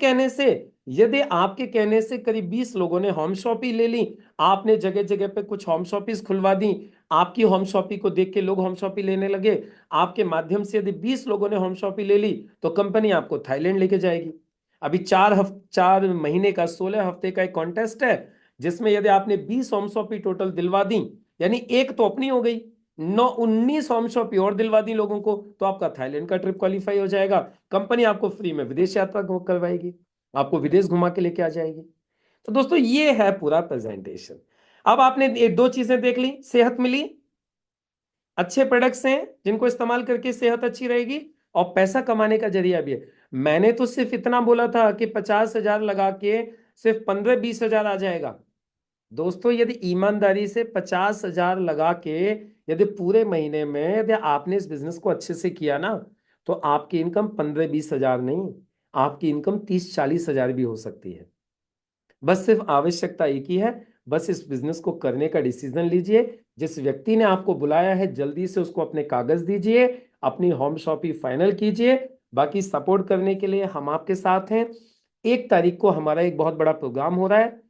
कहने से करीब 20 लोगों ने होम शॉप ही ले ली, आपने जगह जगह पे कुछ होम शॉपिस खुलवा दी, आपकी होम शॉपी को देख के लोग होम शॉपी लेने लगे, आपके माध्यम से यदि 20 लोगों ने होम शॉपी ले ली तो कंपनी आपको थाईलैंड लेके जाएगी। अभी 4 महीने का 16 हफ्ते का एक कॉन्टेस्ट है, जिसमें यदि आपने 20 होम शॉपी टोटल दिलवा दी, यानी एक तो अपनी हो गई, 19 होम शॉपी और दिलवा दी लोगों को, तो आपका थाईलैंड का ट्रिप क्वालिफाई हो जाएगा। कंपनी आपको फ्री में विदेश यात्रा करवाएगी, आपको विदेश घुमा के लेके आ जाएगी। तो दोस्तों ये है पूरा प्रेजेंटेशन। अब आपने एक दो चीजें देख ली, सेहत मिली, अच्छे प्रोडक्ट्स हैं जिनको इस्तेमाल करके सेहत अच्छी रहेगी, और पैसा कमाने का जरिया भी है। मैंने तो सिर्फ इतना बोला था कि 50,000 लगा के सिर्फ 15-20 हजार आ जाएगा। दोस्तों यदि ईमानदारी से 50,000 लगा के यदि पूरे महीने में यदि आपने इस बिजनेस को अच्छे से किया ना, तो आपकी इनकम 15-20 हजार नहीं, आपकी इनकम 30-40 हजार भी हो सकती है। बस सिर्फ आवश्यकता एक ही है, बस इस बिजनेस को करने का डिसीजन लीजिए। जिस व्यक्ति ने आपको बुलाया है जल्दी से उसको अपने कागज दीजिए, अपनी होम शॉप ही फाइनल कीजिए। बाकी सपोर्ट करने के लिए हम आपके साथ हैं। 1 तारीख को हमारा एक बहुत बड़ा प्रोग्राम हो रहा है,